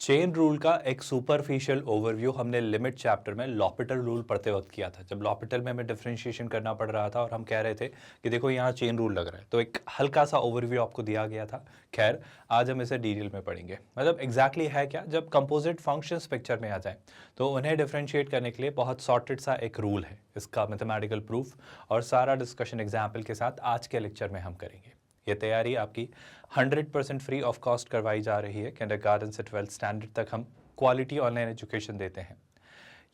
Chain rule का एक superficial overview हमने लिमिट चैप्टर में लॉपिटल रूल पढ़ते वक्त किया था। जब लॉपिटल में हमें डिफरेंशिएशन करना पड़ रहा था और हम कह रहे थे कि देखो यहाँ चेन रूल लग रहा है, तो एक हल्का सा ओवरव्यू आपको दिया गया था। खैर, आज हम इसे डिटेल में पढ़ेंगे। मतलब एग्जैक्टली है क्या, जब कंपोजिट फंक्शंस पिक्चर में आ जाए तो उन्हें डिफरेंशिएट करने के लिए बहुत सॉर्टेड सा एक रूल है, इसका मैथमेटिकल प्रूफ और सारा डिस्कशन एग्जाम्पल के साथ आज के लेक्चर में हम करेंगे। ये तैयारी आपकी 100% फ्री ऑफ कॉस्ट करवाई जा रही है। किंडरगार्टन से 12th स्टैंडर्ड तक हम क्वालिटी ऑनलाइन एजुकेशन देते हैं।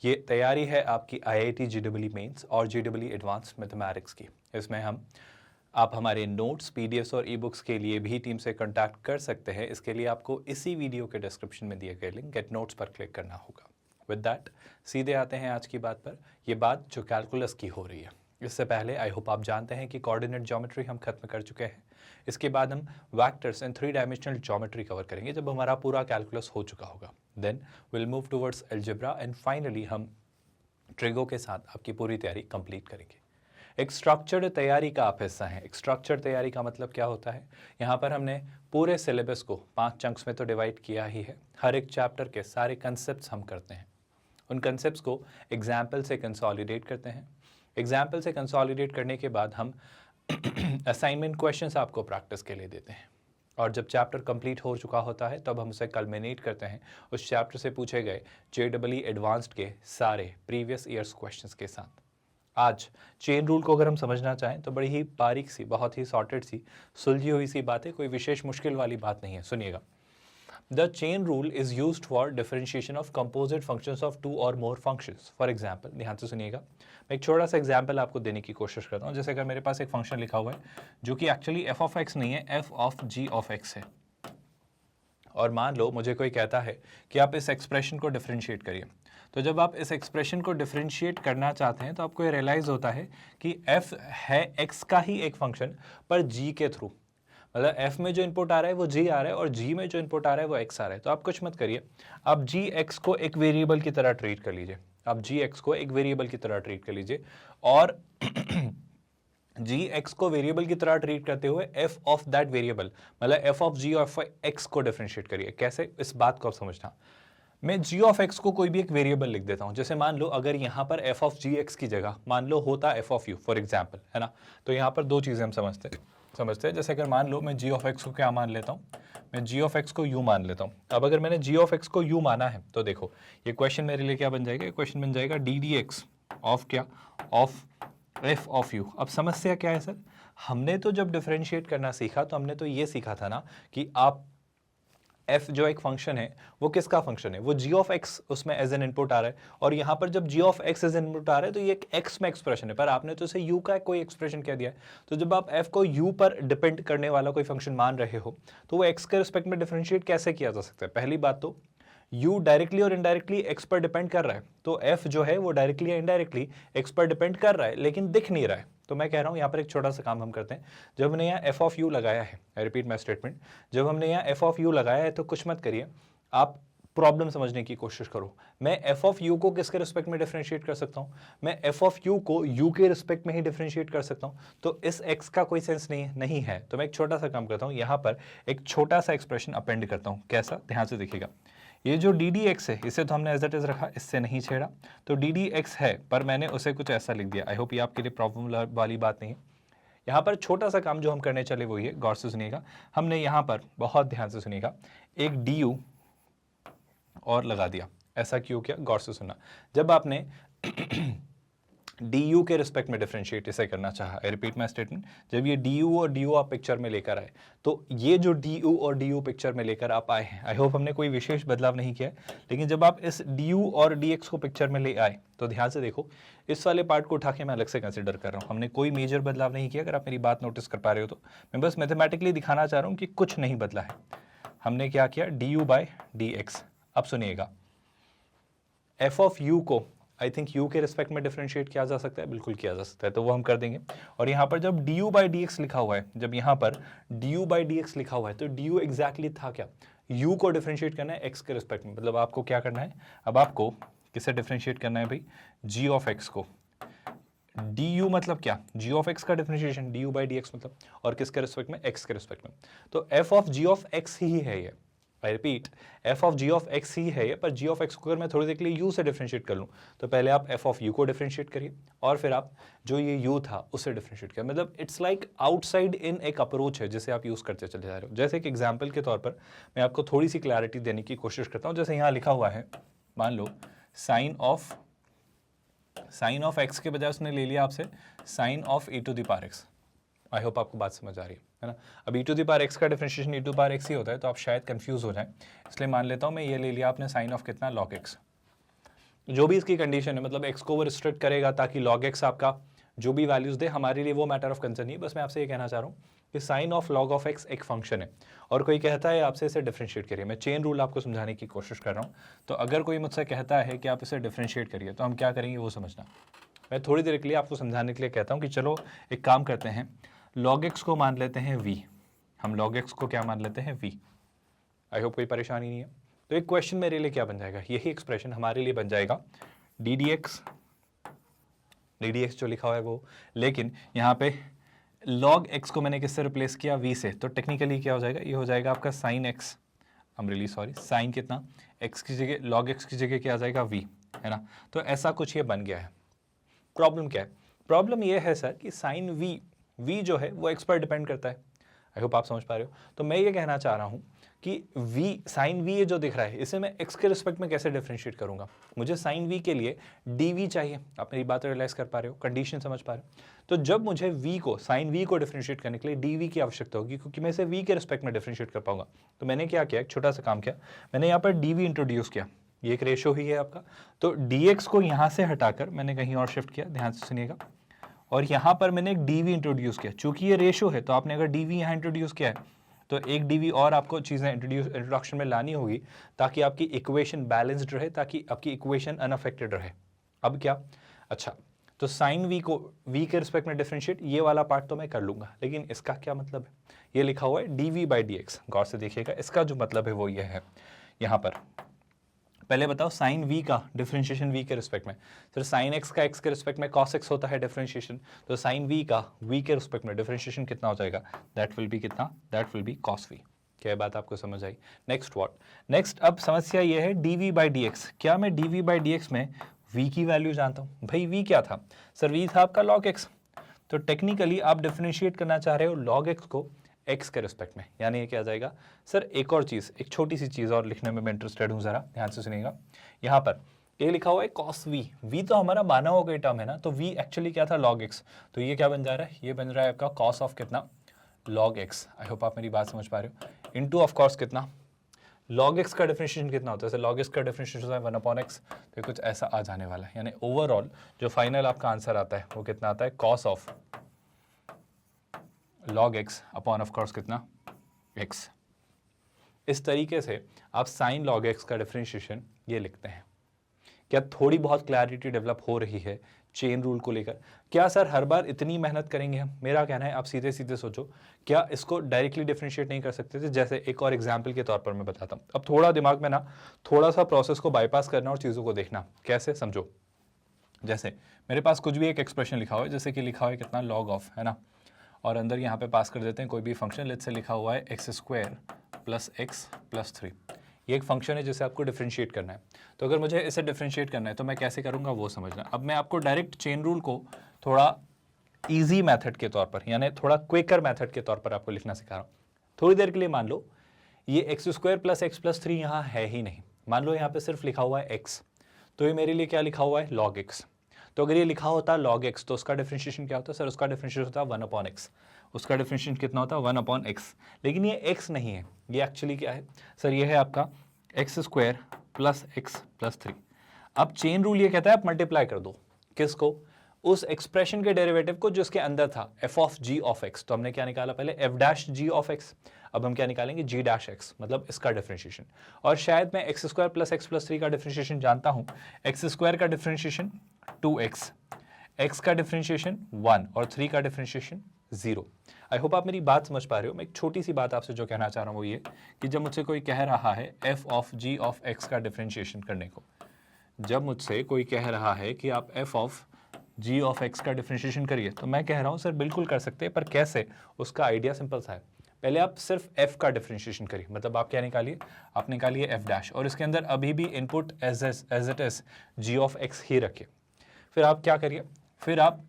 ये तैयारी है आपकी IIT JEE मेंस और JEE एडवांस्ड मैथमेटिक्स की। इसमें आप हमारे नोट्स, PDFs और ई-बुक्स के लिए भी टीम से कॉन्टैक्ट कर सकते हैं। इसके लिए आपको इसी वीडियो के डिस्क्रिप्शन में दिए गए लिंक गेट नोट्स पर क्लिक करना होगा। विद दैट सीधे आते हैं आज की बात पर। यह बात जो कैलकुलस की हो रही है। इससे पहले आई होप आप जानते हैं कि कोऑर्डिनेट ज्योमेट्री हम खत्म कर चुके हैं। इसके बाद हम vectors and 3 dimensional geometry cover करेंगे जब हमारा पूरा कैलकुलस हो चुका होगा। Then will move towards algebra and finally हम ट्रिगो के साथ आपकी पूरी तैयारी कंप्लीट करेंगे। एक स्ट्रक्चर्ड तैयारी का आप हिस्सा हैं। एक स्ट्रक्चर्ड तैयारी का मतलब क्या होता है, यहाँ पर हमने पूरे सिलेबस को 5 चंक्स में तो डिवाइड किया ही है। हर एक चैप्टर के सारे कंसेप्ट हम करते हैं, उन कंसेप्ट्स को एग्जाम्पल से कंसोलिडेट करते हैं। एग्जाम्पल से कंसोलिडेट करने के बाद हम असाइनमेंट क्वेश्चंस आपको प्रैक्टिस के लिए देते हैं और जब चैप्टर कंप्लीट हो चुका होता है तब हम उसे कल्मिनेट करते हैं उस चैप्टर से पूछे गए JEE एडवांस्ड के सारे प्रीवियस ईयर्स क्वेश्चंस के साथ। आज चेन रूल को अगर हम समझना चाहें तो बड़ी ही बारीक सी, बहुत ही सॉर्टेड सी, सुलझी हुई सी बात है, कोई विशेष मुश्किल वाली बात नहीं है। सुनिएगा। The chain rule is used for differentiation of composite functions of 2 or more functions. For example, ध्यान से सुनिएगा, मैं एक छोटा सा एग्जाम्पल आपको देने की कोशिश करता हूँ। जैसे अगर मेरे पास एक फंक्शन लिखा हुआ है जो कि एक्चुअली f of x नहीं है, f of g of x है, और मान लो मुझे कोई कहता है कि आप इस एक्सप्रेशन को डिफरेंशिएट करिए। तो जब आप इस एक्सप्रेशन को डिफरेंशिएट करना चाहते हैं तो आपको ये रियलाइज़ होता है कि f है x का ही एक फंक्शन पर g के थ्रू। मतलब f में जो इनपुट आ रहा है वो g आ रहा है और g में जो इनपुट आ रहा है वो x आ रहा है। तो आप कुछ मत करिए, आप gx को एक वेरिएबल की तरह ट्रीट कर लीजिए। आप gx को एक वेरिएबल की तरह ट्रीट कर लीजिए और gx को वेरिएबल की तरह ट्रीट करते हुए f ऑफ दैट वेरिएबल, मतलब f of g of x को डिफरेंशिएट करिए। कैसे, इस बात को आप समझना। मैं g ऑफ x को कोई भी एक वेरिएबल लिख देता हूं। जैसे मान लो अगर यहाँ पर f ऑफ gx की जगह मान लो होता f of u for example, है ना। तो यहाँ पर दो चीज़ें हम समझते हैं। जैसे अगर मान लो मैं g ऑफ x को क्या मान लेता हूँ, मैं g ऑफ x को u मान लेता हूँ। अब अगर मैंने g ऑफ x को u माना है तो देखो ये क्वेश्चन मेरे लिए क्या बन जाएगा, क्वेश्चन बन जाएगा डी डी एक्स ऑफ क्या, ऑफ f ऑफ u। अब समस्या क्या है सर, हमने तो जब डिफरेंशिएट करना सीखा तो हमने तो ये सीखा था ना कि आप f जो एक फंक्शन है वो किसका फंक्शन है, वो g ऑफ x उसमें एज एन इनपुट आ रहा है और यहाँ पर जब g of x as an input आ रहा है तो ये एक x में एक्सप्रेशन है, पर आपने तो इसे u का कोई एक्सप्रेशन कह दिया है। तो जब आप f को u पर डिपेंड करने वाला कोई फंक्शन मान रहे हो तो वो x के रिस्पेक्ट में डिफरेंशिएट कैसे किया जा सकता है। पहली बात तो u डायरेक्टली और इनडायरेक्टली x पर डिपेंड कर रहा है, तो f जो है वो डायरेक्टली या इनडायरेक्टली x पर डिपेंड कर रहा है लेकिन दिख नहीं रहा है। तो मैं कह रहा हूँ यहाँ पर एक छोटा सा काम हम करते हैं। जब हमने यहाँ f ऑफ u लगाया है, आई रिपीट माई स्टेटमेंट, जब हमने यहाँ f ऑफ u लगाया है तो कुछ मत करिए, आप प्रॉब्लम समझने की कोशिश करो। मैं f ऑफ u को किसके रिस्पेक्ट में डिफरेंशिएट कर सकता हूँ, मैं f ऑफ u को u के रिस्पेक्ट में ही डिफरेंशिएट कर सकता हूँ। तो इस x का कोई सेंस नहीं है। तो मैं एक छोटा सा काम करता हूँ, यहाँ पर एक छोटा सा एक्सप्रेशन अपेंड करता हूँ। कैसा, ध्यान से देखिएगा। ये जो डी डी एक्स है इसे तो हमने एज इट इज रखा, इससे नहीं छेड़ा, तो डी डी एक्स है पर मैंने उसे कुछ ऐसा लिख दिया। आई होप ये आपके लिए प्रॉब्लम वाली बात नहीं है। यहाँ पर छोटा सा काम जो हम करने चले वो ये, गौर से सुनिएगा। हमने यहाँ पर बहुत ध्यान से सुनिएगा, एक डी यू और लगा दिया। ऐसा क्यों किया, गौर से सुनना। जब आपने डी यू के रिस्पेक्ट में डिफरेंशिएट इसे करना चाहा, आई रिपीट माई स्टेटमेंट, जब ये डी यू और डी यू आप पिक्चर में लेकर आए तो ये जो डी यू और डी यू पिक्चर में लेकर आप आए हैं, आई होप हमने कोई विशेष बदलाव नहीं किया है, लेकिन जब आप इस डी यू और डी एक्स को पिक्चर में ले आए तो ध्यान से देखो, इस वाले पार्ट को उठा के मैं अलग से कंसिडर कर रहा हूँ। हमने कोई मेजर बदलाव नहीं किया। अगर आप मेरी बात नोटिस कर पा रहे हो तो मैं बस मैथमेटिकली दिखाना चाह रहा हूँ कि कुछ नहीं बदला है। हमने क्या किया, D you by D x. अब सुनिएगा, एफ ऑफ यू को आई थिंक u के रिस्पेक्ट में डिफरेंशिएट किया जा सकता है, बिल्कुल किया जा सकता है, तो वो हम कर देंगे। और यहाँ पर जब du बाई डी एक्स लिखा हुआ है, जब यहाँ पर du बाई डी एक्स लिखा हुआ है तो du एग्जैक्टली था क्या, u को डिफरेंशिएट करना है x के रिस्पेक्ट में। मतलब आपको क्या करना है, अब आपको किसे डिफरेंशिएट करना है भाई, g ऑफ x को। du मतलब क्या, g ऑफ x का differentiation du by D x मतलब, और किसके रिस्पेक्ट में, x के रिस्पेक्ट में। तो f of g of x ही है ये। I repeat, F of G of X ही है ये, पर जी ऑफ एक्स को अगर मैं थोड़ी देर के लिए यू से डिफरेंशिएट कर लूँ तो पहले आप एफ ऑफ यू को डिफरेंशिएट करिए और फिर आप जो ये यू था उससे डिफरेंशिएट करिए। मतलब इट्स लाइक आउटसाइड इन एक अप्रोच है जिसे आप यूज़ करते चले जा रहे हो। जैसे एक एग्जाम्पल के तौर पर मैं आपको थोड़ी सी क्लैरिटी देने की कोशिश करता हूँ। जैसे यहाँ लिखा हुआ है, मान लो साइन ऑफ एक्स के बजाय उसने ले लिया आपसे sine of e to the power X. I hope आपको बात समझ आ रही है ना। अब e to the power X का differentiation e to the power X ही होता है, तो आप शायद कंफ्यूज हो जाएं, इसलिए मान लेता हूं मैं ये ले लिया आपने साइन ऑफ कितना log x। जो भी इसकी कंडीशन है, मतलब x को वो रिस्ट्रिक्ट करेगा ताकि log x आपका जो भी वैल्यूज दे, हमारे लिए वो मैटर ऑफ कंसर्न नहीं है। बस मैं आपसे ये कहना चाह रहा हूँ कि sine of log of x एक फंक्शन है और कोई कहता है आपसे इसे डिफरेंशिएट करिए। मैं चेन रूल आपको समझाने की कोशिश कर रहा हूँ। तो अगर कोई मुझसे कहता है कि आप इसे डिफरेंशिएट करिए तो हम क्या करेंगे वो समझना। मैं थोड़ी देर के लिए आपको समझाने के लिए कहता हूँ कि चलो एक काम करते हैं, log x को मान लेते हैं v। हम log x को क्या मान लेते हैं v। आई होप कोई परेशानी नहीं है। तो एक क्वेश्चन मेरे लिए क्या बन जाएगा, यही एक्सप्रेशन हमारे लिए बन जाएगा ddx जो लिखा हुआ है वो, लेकिन यहाँ पे log x को मैंने किससे रिप्लेस किया, v से। तो टेक्निकली क्या हो जाएगा, ये हो जाएगा आपका sin x, I am really sorry, sine कितना x की जगह log x की जगह क्या आ जाएगा v, है ना। तो ऐसा कुछ ये बन गया है। प्रॉब्लम क्या है, प्रॉब्लम ये है सर कि साइन v जो है वो x पर डिपेंड करता है। आई होप आप समझ पा रहे हो। तो मैं ये कहना चाह रहा हूँ कि साइन v ये जो दिख रहा है इसे मैं x के रिस्पेक्ट में कैसे डिफरेंशिएट करूंगा। मुझे साइन v के लिए dv चाहिए। आप मेरी बात रियलाइज कर पा रहे हो, कंडीशन समझ पा रहे हो। तो जब मुझे v को साइन v को डिफरेंशिएट करने के लिए dv की आवश्यकता होगी, क्योंकि मैं इसे v के रिस्पेक्ट में डिफरेंशिएट कर पाऊंगा। तो मैंने क्या किया, एक छोटा सा काम किया, मैंने यहाँ पर dv इंट्रोड्यूस किया। ये एक रेशो ही है आपका, तो dx को यहाँ से हटाकर मैंने कहीं और शिफ्ट किया, ध्यान से सुनिएगा, और यहाँ पर मैंने एक dv इंट्रोड्यूस किया। चूंकि ये रेशो है तो आपने अगर dv यहाँ इंट्रोड्यूस किया है तो एक dv और आपको चीज़ें इंट्रोडक्शन में लानी होगी ताकि आपकी इक्वेशन बैलेंस्ड रहे, ताकि आपकी इक्वेशन अनअफेक्टेड रहे। अब क्या, अच्छा तो साइन v को v के रिस्पेक्ट में डिफरेंशिएट, ये वाला पार्ट तो मैं कर लूंगा, लेकिन इसका क्या मतलब है, ये लिखा हुआ है dv बाई dx। गौर से देखिएगा, इसका जो मतलब है वो ये है। यहाँ पर पहले बताओ साइन v का डिफरेंशिएशन v के रिस्पेक्ट में, सर साइन x का x के रिस्पेक्ट में cos x होता है डिफरेंशिएशन, तो साइन v का v के रिस्पेक्ट में डिफरेंशिएशन कितना हो जाएगा, दैट विल बी कितना, that will be cos v। क्या बात आपको समझ आई। नेक्स्ट व्हाट, नेक्स्ट अब समस्या ये है dv बाई dx। क्या मैं dv बाई dx में v की वैल्यू जानता हूँ। भाई v क्या था सर, v था आपका log x। तो टेक्निकली आप डिफरेंशिएट करना चाह रहे हो log x को x के रिस्पेक्ट में, यानी ये क्या आ जाएगा सर, एक और चीज़, एक छोटी सी चीज़ और लिखने में मैं इंटरेस्टेड हूँ, ज़रा ध्यान से सुनिएगा। यहाँ पर ये लिखा हुआ है cos v, v तो हमारा माना हुआ कोई टर्म है ना, तो v एक्चुअली क्या था log x, तो ये क्या बन जा रहा है, ये बन रहा है आपका cos ऑफ कितना log x। आई होप आप मेरी बात समझ पा रहे हो। इनटू ऑफ कोर्स कितना log x का डिफरेंशिएशन कितना होता है, सर log x का डिफरेंशिएशन होता है 1/x। तो कुछ ऐसा आ जाने वाला है, यानी ओवरऑल जो फाइनल आपका आंसर आता है वो कितना आता है, cos of log x upon of course कितना x। इस तरीके से आप साइन log x का डिफरेंशिएशन ये लिखते हैं। क्या थोड़ी बहुत क्लैरिटी डेवलप हो रही है चेन रूल को लेकर। क्या सर हर बार इतनी मेहनत करेंगे हम, मेरा कहना है आप सीधे सीधे सोचो, क्या इसको डायरेक्टली डिफरेंशिएट नहीं कर सकते थे। जैसे एक और एग्जाम्पल के तौर पर मैं बताता हूँ। अब थोड़ा दिमाग में ना थोड़ा सा प्रोसेस को बाईपास करना और चीज़ों को देखना, कैसे समझो। जैसे मेरे पास कुछ भी एक एक्सप्रेशन लिखा हुआ है, जैसे कि लिखा हुआ है कितना log ऑफ, है ना, और अंदर यहाँ पे पास कर देते हैं कोई भी फंक्शन, लेट्स से लिखा हुआ है x square plus x plus 3। ये एक फंक्शन है जिसे आपको डिफरेंशिएट करना है। तो अगर मुझे इसे डिफरेंशिएट करना है तो मैं कैसे करूँगा वो समझना। अब मैं आपको डायरेक्ट चेन रूल को थोड़ा ईजी मैथड के तौर पर, यानी थोड़ा क्विकर मैथड के तौर पर आपको लिखना सिखा रहा हूँ। थोड़ी देर के लिए मान लो ये x square plus x plus 3 यहाँ है ही नहीं, मान लो यहाँ पे सिर्फ लिखा हुआ है x, तो ये मेरे लिए क्या लिखा हुआ है log x। तो अगर ये लिखा होता log x तो उसका डिफरेंशिएशन क्या होता है सर, उसका डिफरेंशिएशन होता है 1/x। उसका डिफरेंशिएशन कितना होता है 1/x, लेकिन ये x नहीं है, ये एक्चुअली क्या है सर, ये है आपका x square plus x plus 3। अब चेन रूल ये कहता है आप मल्टीप्लाई कर दो किसको, उस एक्सप्रेशन के डेरिवेटिव को जो उसके अंदर था f of g of x। तो हमने क्या निकाला पहले f dash g of x, अब हम क्या निकालेंगे g डैश x, मतलब इसका डिफरेंशिएशन। और शायद मैं x square plus x plus 3 का डिफरेंशिएशन जानता हूं। x स्क्वायर का डिफरेंशिएशन 2x, x का डिफरेंशिएशन 1 और 3 का डिफरेंशिएशन 0। आई होप आप मेरी बात समझ पा रहे हो। मैं एक छोटी सी बात आपसे जो कहना चाह रहा हूँ वो ये कि जब मुझसे कोई कह रहा है f of g of x का डिफरेंशिएशन करने को, जब मुझसे कोई कह रहा है कि आप f of g of x का डिफरेंशिएशन करिए, तो मैं कह रहा हूँ सर बिल्कुल कर सकते हैं, पर कैसे, उसका आइडिया सिंपल सा है। पहले आप सिर्फ f का डिफरेंशिएशन करिए, मतलब आप क्या निकालिए, आप निकालिए f डैश, और इसके अंदर अभी भी input as it is g of x ही रखिए। फिर आप क्या करिए, फिर आप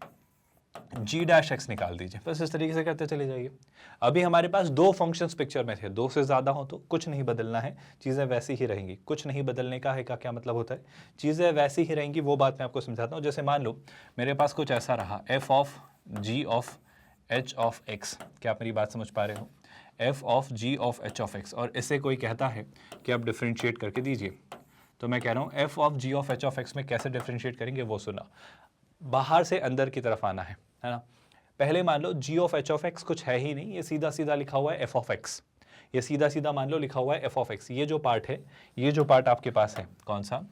g डैश x निकाल दीजिए, बस इस तरीके से करते चले जाइए। अभी हमारे पास दो फंक्शंस पिक्चर में थे, दो से ज़्यादा हो तो कुछ नहीं बदलना है, चीज़ें वैसी ही रहेंगी। कुछ नहीं बदलने का है का क्या मतलब होता है, चीज़ें वैसी ही रहेंगी, वो बात मैं आपको समझाता हूँ। जैसे मान लो मेरे पास कुछ ऐसा रहा f of g of h of x, क्या आप मेरी बात समझ पा रहे हो, f of g of h of x, और इसे कोई कहता है कि आप डिफ्रेंशिएट करके दीजिए। तो मैं कह रहा हूँ f of g of h of x में कैसे डिफ्रेंशिएट करेंगे वो सुना, बाहर से अंदर की तरफ आना है ना। पहले मान लो g of h of x कुछ है ही नहीं, ये सीधा सीधा लिखा हुआ है f ऑफ x, ये सीधा सीधा मान लो लिखा हुआ है f ऑफ x। ये जो पार्ट है, ये जो पार्ट आपके पास है कौन सा,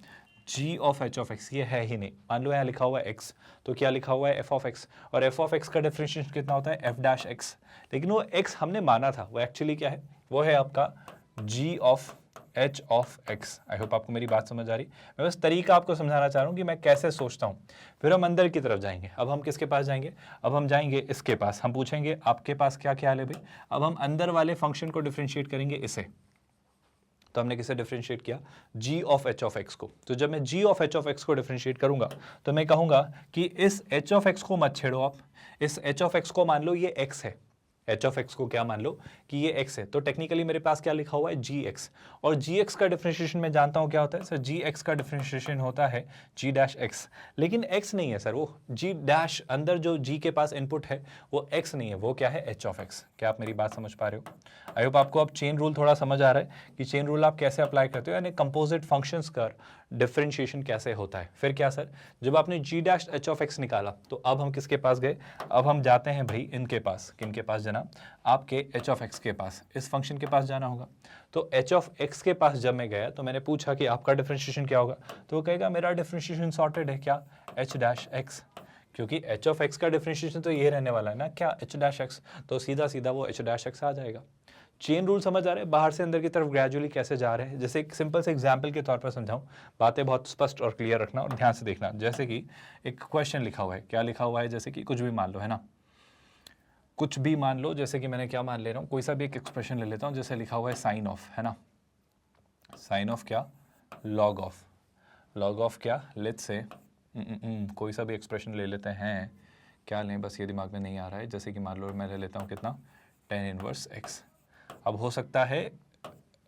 g of h of x, ये है ही नहीं। मान लो यहाँ लिखा हुआ है x, तो क्या लिखा हुआ है f ऑफ x, और f ऑफ x का डिफरेंशिएशन कितना होता है f डैश x, लेकिन वो x हमने माना था, वो एक्चुअली क्या है, वो है आपका g of h of x। I hope आपको मेरी बात समझ आ रही। मैं बस तरीका आपको समझाना चाह रहा हूँ कि मैं कैसे सोचता हूँ। फिर हम अंदर की तरफ जाएंगे। अब हम किसके पास जाएंगे, अब हम जाएंगे इसके पास, हम पूछेंगे आपके पास क्या ख्याल है भाई। अब हम अंदर वाले फंक्शन को डिफरेंशिएट करेंगे इसे। तो हमने किसे डिफरेंशिएट किया, g of h of x को। तो जब मैं g of h of x को डिफरेंशिएट करूंगा तो मैं कहूंगा कि इस h ऑफ x को मत छेड़ो आप, इस h ऑफ x को मान लो ये x है, h ऑफ x को क्या मान लो कि ये x है। तो टेक्निकली मेरे पास क्या लिखा हुआ है gx, और gx का डिफरेंशिएशन मैं जानता हूं क्या होता है सर, gx का डिफरेंशिएशन होता है g डैश x, लेकिन x नहीं है सर, वो g डैश अंदर जो g के पास इनपुट है वो x नहीं है, वो क्या है h ऑफ x। क्या आप मेरी बात समझ पा रहे हो। आई होप आपको अब चेन रूल थोड़ा समझ आ रहा है कि चेन रूल आप कैसे अप्लाई करते हो, यानी कंपोजिट फंक्शंस का डिफरेंशिएशन कैसे होता है। फिर क्या सर, जब आपने g dash h of x निकाला तो अब हम किसके पास गए, अब हम जाते हैं भाई इनके पास, किनके पास जनाब, आपके h ऑफ x के पास, इस फंक्शन के पास जाना होगा। तो h ऑफ x के पास जब मैं गया तो मैंने पूछा कि आपका डिफरेंशिएशन क्या होगा, तो वो कहेगा मेरा डिफरेंशिएशन सॉर्टेड है, क्या h डैश x, क्योंकि h ऑफ x का डिफरेंशिएशन तो ये रहने वाला है ना क्या, h डैश x, तो सीधा सीधा वो h डैश x आ जाएगा। चेन रूल समझ आ रहे हैं, बाहर से अंदर की तरफ ग्रेजुअली कैसे जा रहे हैं। जैसे एक सिंपल से एग्जांपल के तौर पर समझाऊं, बातें बहुत स्पष्ट और क्लियर रखना और ध्यान से देखना। जैसे कि एक क्वेश्चन लिखा हुआ है, क्या लिखा हुआ है, जैसे कि कुछ भी मान लो, है ना, कुछ भी मान लो, जैसे कि मैंने क्या मान ले रहा हूँ, कोई सा भी एक एक्सप्रेशन ले लेता हूँ, जैसे लिखा हुआ है साइन ऑफ, है ना, साइन ऑफ क्या, लॉग ऑफ, लॉग ऑफ क्या, लेट्स से कोई सा भी एक्सप्रेशन ले लेते हैं, क्या लें बस ये दिमाग में नहीं आ रहा है। जैसे कि मान लो मैं ले लेता हूँ कितना, tan इनवर्स x। अब हो सकता है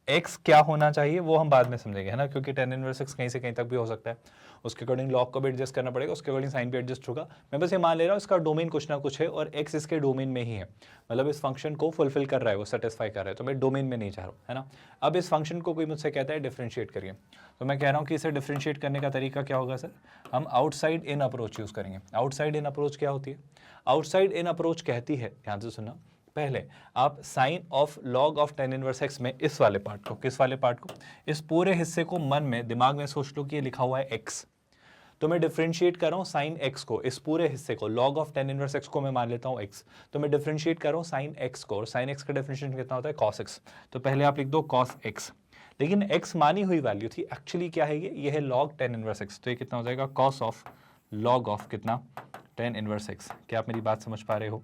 x क्या होना चाहिए वो हम बाद में समझेंगे, है ना, क्योंकि tan इनवर्स x कहीं से कहीं तक भी हो सकता है, उसके अकॉर्डिंग लॉग को भी एडजस्ट करना पड़ेगा, उसके अकॉर्डिंग साइन भी एडजस्ट होगा। मैं बस ये मान ले रहा हूँ इसका डोमेन कुछ ना कुछ है और x इसके डोमेन में ही है, मतलब इस फंक्शन को फुलफिल कर रहा है, वो सेटिस्फाई कर रहा है, तो मैं डोमेन में नहीं जा रहा हूँ, है ना। अब इस फंक्शन को कोई मुझसे कहता है डिफ्रेंशिएट करिए, तो मैं कह रहा हूँ कि इसे डिफ्रेंशिएट करने का तरीका क्या होगा सर, हम आउटसाइड इन अप्रोच यूज़ करेंगे। आउटसाइड इन अप्रोच क्या होती है, आउटसाइड इन अप्रोच कहती है, ध्यान से सुनना, पहले आप sine of log of tan inverse x में इस वाले पार्ट को, किस वाले पार्ट को, इस पूरे हिस्से को मन में दिमाग में सोच लो कि ये लिखा हुआ है x, तो मैं डिफरेंशिएट कर रहा हूँ साइन x को, इस पूरे हिस्से को, log of tan inverse x को मैं मान लेता हूँ x, तो मैं डिफरेंशिएट कर रहा हूँ साइन x को, और साइन x का डिफरेंशिएशन कितना होता है cos x, तो पहले आप लिख दो cos x, लेकिन x मानी हुई वैल्यू थी, एक्चुअली क्या है ये है log tan इनवर्स x, तो ये कितना हो जाएगा cos ऑफ log ऑफ कितना tan इनवर्स x। क्या आप मेरी बात समझ पा रहे हो।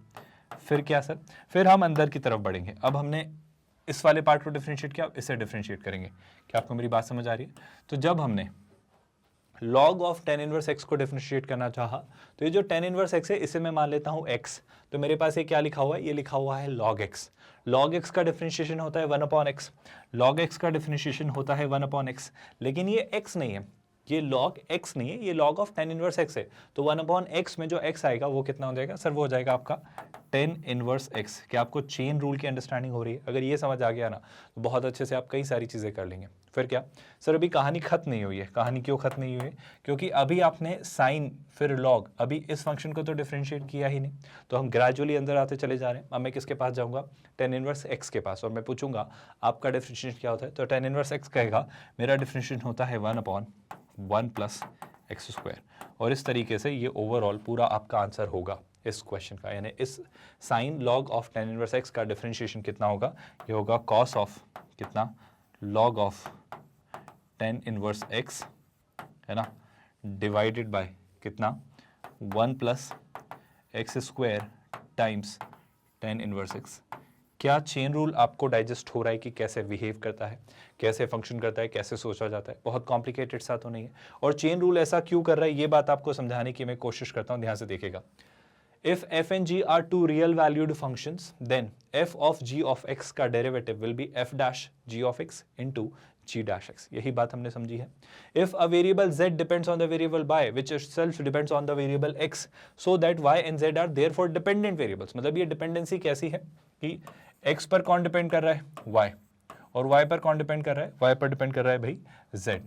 फिर क्या सर, फिर हम अंदर की तरफ बढ़ेंगे। अब हमने इस वाले पार्ट को डिफरेंशिएट किया, इसे डिफरेंशिएट करेंगे। क्या आपको मेरी बात समझ आ रही है। तो जब हमने log of tan inverse x को डिफरेंशिएट करना चाहा, तो ये जो tan इनवर्स x है इसे मैं मान लेता हूँ x, तो मेरे पास ये क्या लिखा हुआ है, ये लिखा हुआ है log x। log x का डिफरेंशिएशन होता है 1/x, log x का डिफरेंशिएशन होता है 1/x, लेकिन ये x नहीं है, ये log x नहीं है, ये log of tan inverse x है, तो 1/x में जो x आएगा वो कितना हो जाएगा सर, वो हो जाएगा आपका tan इनवर्स x। क्या आपको चेन रूल की अंडरस्टैंडिंग हो रही है। अगर ये समझ आ गया ना तो बहुत अच्छे से आप कई सारी चीज़ें कर लेंगे। फिर क्या सर, अभी कहानी खत्म नहीं हुई है। कहानी क्यों खत्म नहीं हुई है, क्योंकि अभी आपने साइन फिर लॉग, अभी इस फंक्शन को तो डिफरेंशिएट किया ही नहीं, तो हम ग्रेजुअली अंदर आते चले जा रहे हैं। अब मैं किसके पास जाऊंगा, tan इनवर्स x के पास, और मैं पूछूंगा आपका डिफरेंशिएशन क्या होता है, तो tan इनवर्स x कहेगा मेरा डिफरेंशिएशन होता है 1/1 प्लस एक्स स्क्वायर, और इस तरीके से ये ओवरऑल पूरा आपका आंसर होगा इस क्वेश्चन का। यानी इस sign log of tan inverse x का डिफरेंशिएशन कितना होगा, ये होगा cos ऑफ कितना log of tan inverse x, है ना, डिवाइडेड बाय कितना 1 plus X square times tan inverse x। क्या चेन रूल आपको डाइजेस्ट हो रहा है कि कैसे बिहेव करता है, कैसे फंक्शन करता है, कैसे सोचा जाता है? बहुत कॉम्प्लिकेटेड सा तो नहीं है। और चेन रूल ऐसा क्यों कर रहा है ये बात आपको समझाने की मैं कोशिश करता हूं, ध्यान से देखिएगा। If f and g are two real valued functions, then f of g of x का derivative will be f dash g of x into g dash x। यही बात हमने समझी है। If a variable z depends on the variable y, which itself depends on the variable x, so that y and z are therefore dependent variables। मतलब ये dependency कैसी है कि x पर कौन डिपेंड कर रहा है, y, और y पर कौन डिपेंड कर रहा है, y पर डिपेंड कर रहा है भाई z।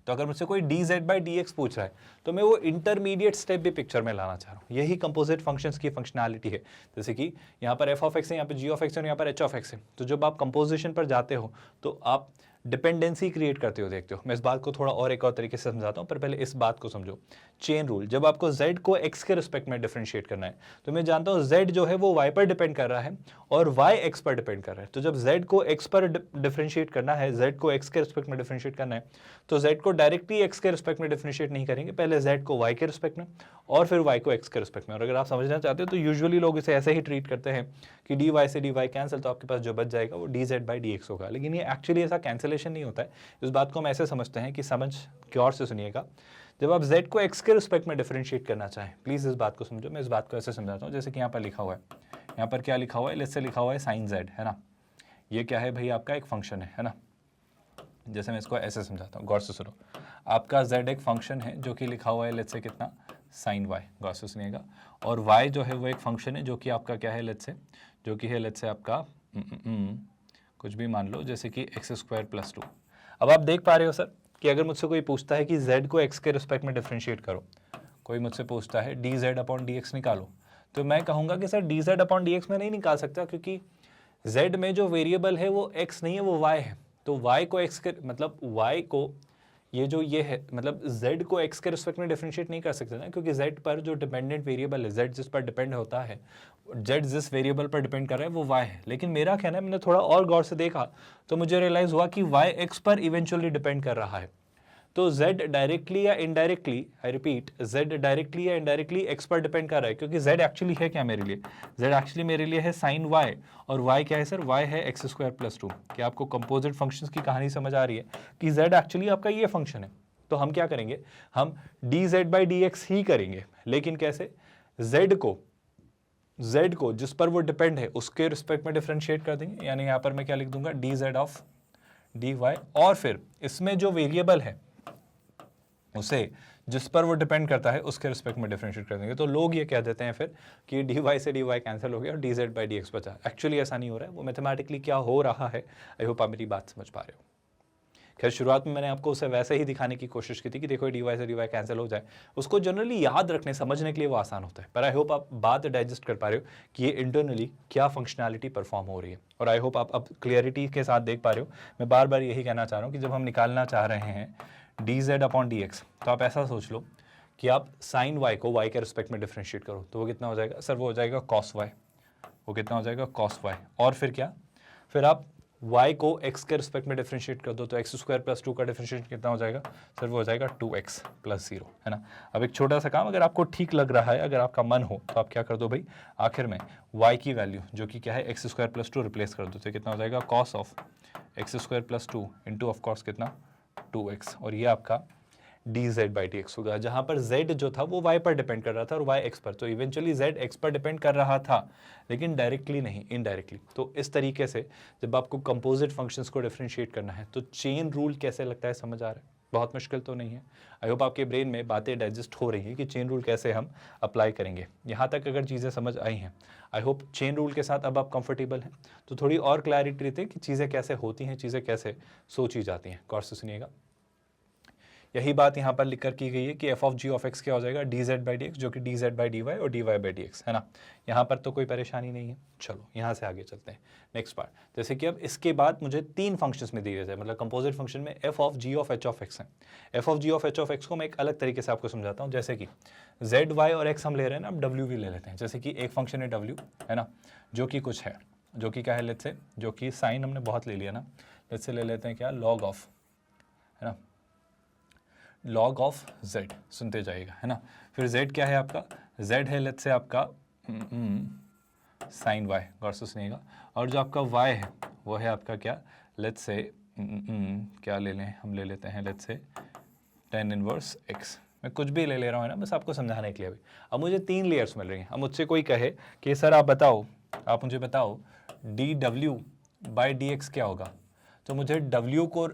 तो अगर मुझसे कोई dz by dx पूछ रहा है तो मैं वो इंटरमीडिएट स्टेप भी पिक्चर में लाना चाह रहा हूँ। यही कंपोजिट फंक्शंस की फंक्शनैलिटी है। जैसे कि यहाँ पर f ऑफ x है, यहाँ पर g ऑफ x है और यहाँ पर h ऑफ x है। तो जब आप कंपोजिशन पर जाते हो तो आप डिपेंडेंसी क्रिएट करते हो, देखते हो। मैं इस बात को थोड़ा और एक और तरीके से समझाता हूँ, पर पहले इस बात को समझो। चेन रूल, जब आपको z को x के रिस्पेक्ट में डिफरेंशिएट करना है तो मैं जानता हूँ z जो है वो y पर डिपेंड कर रहा है और y x पर डिपेंड कर रहा है। तो जब z को x पर डिफरेंशिएट करना है, z को x के रिस्पेक्ट में डिफरेंशिएट करना है, तो z को डायरेक्टली x के रिस्पेक्ट में डिफरेंशिएट नहीं करेंगे, पहले z को y के रिस्पेक्ट में और फिर y को x के रिस्पेक्ट में। और अगर आप समझना चाहते हो तो यूजुअली लोग इसे ऐसे ही ट्रीट करते हैं कि dy से dy कैंसिल, तो आपके पास जो बच जाएगा वो dz by dx होगा। लेकिन ये एक्चुअली ऐसा कैंसिलेशन नहीं होता है। इस बात को हम ऐसे समझते हैं कि समझ गौर से सुनिएगा, जब आप z को x के रिस्पेक्ट में डिफरेंशिएट करना चाहें, प्लीज इस बात को समझो। मैं इस बात को ऐसे समझाता हूँ, जैसे कि यहाँ पर लिखा हुआ है, यहाँ पर क्या लिखा हुआ है, लेट्स से लिखा हुआ है साइन z, है ना। ये क्या है भाई, आपका एक फंक्शन है ना। जैसे मैं इसको ऐसे समझाता हूँ, गौर से सुनो। आपका z एक फंक्शन है जो कि लिखा हुआ है लेट्स से कितना, साइन y, गौर से सुनिएगा। और y जो है वो एक फंक्शन है जो कि आपका क्या है, लेट्स से, जो कि है लेट्स से आपका कुछ भी मान लो, जैसे कि x² + 2। अब आप देख पा रहे हो सर कि अगर मुझसे कोई पूछता है कि z को x के रिस्पेक्ट में डिफरेंशिएट करो, कोई मुझसे पूछता है dz/dx निकालो, तो मैं कहूँगा कि सर dz/dx में नहीं निकाल सकता, क्योंकि z में जो वेरिएबल है वो x नहीं है, वो y है। तो y को x के मतलब y को ये है मतलब z को x के रिस्पेक्ट में डिफरेंशिएट नहीं कर सकते ना, क्योंकि z पर जो डिपेंडेंट वेरिएबल है, z जिस पर डिपेंड होता है, z जिस वेरिएबल पर डिपेंड कर रहा है वो y है। लेकिन मेरा कहना है, मैंने थोड़ा और गौर से देखा तो मुझे रियलाइज हुआ कि y x पर इवेंचुअली डिपेंड कर रहा है। तो z डायरेक्टली या indirectly, I repeat, z directly या इनडायरेक्टली x पर डिपेंड कर रहा है, क्योंकि z एक्चुअली है क्या मेरे लिए, z एक्चुअली मेरे लिए है साइन y, और y क्या है सर, y है x² + 2। क्या आपको कंपोजिट फंक्शंस की कहानी समझ आ रही है कि z एक्चुअली आपका ये फंक्शन है। तो हम क्या करेंगे, हम dz/dx ही करेंगे, लेकिन कैसे, z को जिस पर वो डिपेंड है उसके रिस्पेक्ट में डिफरेंशिएट कर देंगे। यानी यहां पर मैं क्या लिख दूंगा, dz ऑफ dy, और फिर इसमें जो वेरिएबल है उसे जिस पर वो डिपेंड करता है उसके रिस्पेक्ट में डिफरेंशिएट कर देंगे। तो लोग ये कह देते हैं फिर कि dy से dy कैंसिल हो गया और dz/dx बचा। एक्चुअली ऐसा नहीं हो रहा है, वो मैथमेटिकली क्या हो रहा है। आई होप आप मेरी बात समझ पा रहे हो। खैर, शुरुआत में मैंने आपको उसे वैसे ही दिखाने की कोशिश की थी कि देखो dy से dy कैंसिल हो जाए, उसको जनरली याद रखने समझने के लिए वो आसान होता है। पर आई होप आप बात डाइजेस्ट कर पा रहे हो कि ये इंटरनली क्या फंक्शनैलिटी परफॉर्म हो रही है, और आई होप आप अब क्लियरिटी के साथ देख पा रहे हो। मैं बार बार यही कहना चाह रहा हूँ कि जब हम निकालना चाह रहे हैं dz/dx, तो आप ऐसा सोच लो कि आप साइन y को y के रिस्पेक्ट में डिफरेंशिएट करो, तो वो कितना हो जाएगा सर, वो हो जाएगा cos y। वो कितना हो जाएगा, cos y। और फिर क्या, फिर आप y को x के रिस्पेक्ट में डिफरेंशिएट कर दो, तो x² + 2 का डिफरेंशिएट कितना हो जाएगा सर, वो हो जाएगा 2x + 0, है ना। अब एक छोटा सा काम, अगर आपको ठीक लग रहा है, अगर आपका मन हो, तो आप क्या कर दो भाई, आखिर में y की वैल्यू जो कि क्या है, x² + 2 रिप्लेस कर दो, तो कितना हो जाएगा cos of x² + 2 into of course कितना, 2x, और ये आपका dz/dx होगा, जहां पर z जो था वो y पर डिपेंड कर रहा था और y x पर। तो इवेंचुअली z x पर डिपेंड कर रहा था, लेकिन डायरेक्टली नहीं, इनडायरेक्टली। तो इस तरीके से जब आपको कंपोजिट फंक्शंस को डिफरेंशिएट करना है तो चेन रूल कैसे लगता है, समझ आ रहा है? बहुत मुश्किल तो नहीं है। आई होप आपके ब्रेन में बातें डाइजेस्ट हो रही हैं कि चेन रूल कैसे हम अप्लाई करेंगे। यहाँ तक अगर चीज़ें समझ आई हैं, आई होप चेन रूल के साथ अब आप कंफर्टेबल हैं, तो थोड़ी और क्लैरिटी रहती है कि चीज़ें कैसे होती हैं, चीज़ें कैसे सोची जाती हैं। गौर से सुनिएगा, यही बात यहाँ पर लिख कर की गई है कि f of g of x क्या हो जाएगा, dz/dx, जो कि dz/dy और dy/dx, है ना। यहाँ पर तो कोई परेशानी नहीं है। चलो यहाँ से आगे चलते हैं नेक्स्ट पार्ट। जैसे कि अब इसके बाद मुझे 3 फंक्शंस में दिए जाए, मतलब कंपोजिट फंक्शन में f of g of h of x है। f of g of h of x को मैं एक अलग तरीके से आपको समझाता हूँ। जैसे कि z, y और x हम ले रहे हैं ना, अब w भी ले लेते हैं। जैसे कि एक फंक्शन है w, है ना, जो कि कुछ है, जो कि क्या है, लेट्स से, जो कि साइन हमने बहुत ले लिया ना, लेट्स से ले लेते हैं क्या, log ऑफ, है ना, log ऑफ z, सुनते जाइएगा, है ना। फिर z क्या है आपका, z है लेट्स से आपका साइन वाई, गौर से सुनिएगा। और जो आपका y है वो है आपका क्या, लेट्स से क्या ले लें, हम ले लेते हैं let's say tan inverse x। मैं कुछ भी ले रहा हूँ ना, बस आपको समझाने के लिए। अभी अब मुझे 3 लेयर्स मिल रही हैं। अब मुझसे कोई कहे कि सर आप बताओ, आप मुझे बताओ dw/dx क्या होगा, तो मुझे w को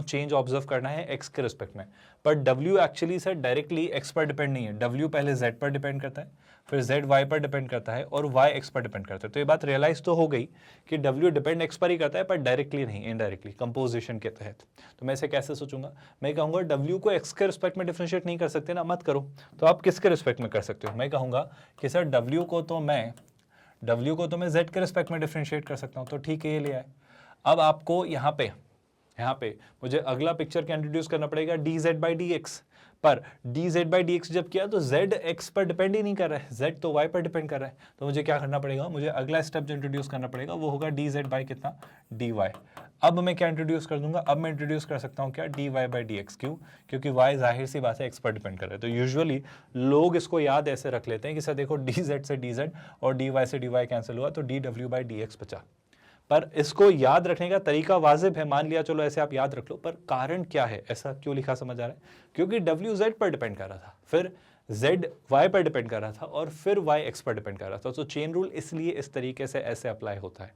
चेंज ऑब्जर्व करना है x के रिस्पेक्ट में। पर w actually sir directly x पर डिपेंड नहीं है, w पहले z पर डिपेंड करता है, फिर z y पर डिपेंड करता है और y x पर डिपेंड करता है। तो ये बात रियलाइज तो हो गई कि w डिपेंड x पर ही करता है, पर डायरेक्टली नहीं, इनडायरेक्टली कंपोजिशन के तहत। तो मैं इसे कैसे सोचूंगा, मैं कहूंगा w को x के रिस्पेक्ट में डिफरेंशिएट नहीं कर सकते ना, मत करो। तो आप किसके रिस्पेक्ट में कर सकते हो, मैं कहूंगा कि सर w को तो मैं z के रिस्पेक्ट में डिफरेंशिएट कर सकता हूँ। तो ठीक है, ये लिया है। अब आपको यहाँ पे मुझे अगला पिक्चर क्या इंट्रोड्यूस करना पड़ेगा, dz/dx। पर dz/dx जब किया तो z x पर डिपेंड ही नहीं कर रहा है, z तो y पर डिपेंड कर रहा है। तो मुझे क्या करना पड़ेगा, मुझे अगला स्टेप जो इंट्रोड्यूस करना पड़ेगा वो होगा dz कितना, dy। अब मैं क्या इंट्रोड्यूस कर दूंगा, अब मैं इंट्रोड्यूस कर सकता हूँ क्या, dy/dx। क्यों, क्योंकि y जाहिर सी बात है x पर डिपेंड कर रहा है। तो यूजुअली लोग इसको याद ऐसे रख लेते हैं कि सर देखो dz से dz और dy से dy कैंसिल हुआ तो dw/dx बचा। पर इसको याद रखने का तरीका वाजिब है, मान लिया चलो ऐसे आप याद रख लो, पर कारण क्या है, ऐसा क्यों लिखा समझ आ रहा है, क्योंकि w z पर डिपेंड कर रहा था, फिर z y पर डिपेंड कर रहा था और फिर y x पर डिपेंड कर रहा था। तो चेन रूल इसलिए इस तरीके से ऐसे अप्लाई होता है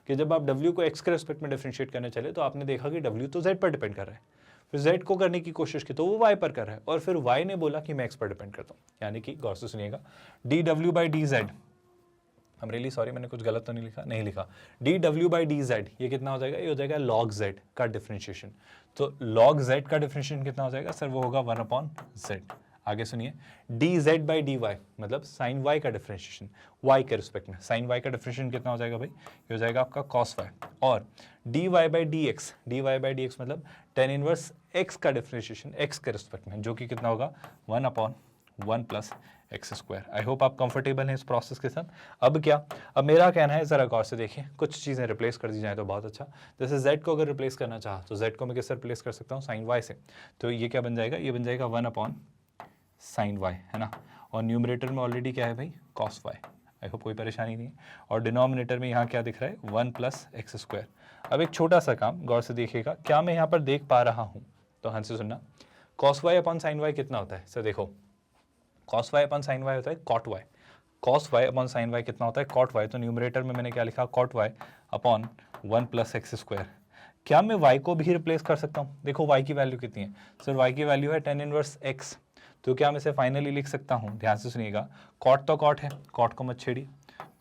कि जब आप w को x के रिस्पेक्ट में डिफरेंशिएट करने चले तो आपने देखा कि w तो z पर डिपेंड कर रहा है, फिर z को करने की कोशिश की तो वो y पर कर रहा है, और फिर y ने बोला कि मैं x पर डिपेंड करता हूँ। यानी कि गौर से सुनिएगा, dw/dz, I'm really sorry मैंने कुछ गलत तो नहीं लिखा, dw/dz ये कितना हो जाएगा, ये हो जाएगा log z का डिफरेंशिएशन। तो log z का डिफरेंशिएशन कितना हो जाएगा सर, वो होगा 1/z। आगे सुनिए, dz/dy मतलब sin y का डिफरेंशिएशन y के रिस्पेक्ट में, sin y का डिफरेंशिएशन कितना हो जाएगा भाई, ये हो जाएगा आपका cos y। और dy/dx मतलब tan इनवर्स x का डिफरेंशिएशन x के रिस्पेक्ट में, जो कि कितना होगा 1/1 plus X square. I hope आप कंफर्टेबल हैं इस प्रोसेस के साथ। अब क्या, अब मेरा कहना है जरा गौर से देखिए, कुछ चीज़ें रिप्लेस कर दी जाए तो बहुत अच्छा। जैसे z को अगर रिप्लेस करना चाहा तो z को मैं किससे रिप्लेस कर सकता हूँ, साइन y से। तो ये क्या बन जाएगा, ये बन जाएगा 1/sin y, है ना। और न्यूमरेटर में ऑलरेडी क्या है भाई, cos y। आई होप कोई परेशानी नहीं है। और डिनोमिनेटर में यहाँ क्या दिख रहा है, 1 प्लस एक्स स्क्वायर। अब एक छोटा सा काम गौर से देखिएगा, क्या मैं यहाँ पर देख पा रहा हूँ, तो हाँ से सुनना, cos y upon sine y कितना होता है सर, देखो cos y upon sine y होता है cot y, cos y upon sine y कितना होता है cot y। तो न्यूमरेटर में मैंने क्या लिखा, cot y upon 1 plus X square. क्या मैं y को भी रिप्लेस कर सकता हूँ, देखो y की वैल्यू कितनी है सर, y की वैल्यू है tan इनवर्स x। तो क्या मैं इसे फाइनली लिख सकता हूँ, ध्यान से सुनिएगा, cot तो cot है, cot को मत छेड़िए,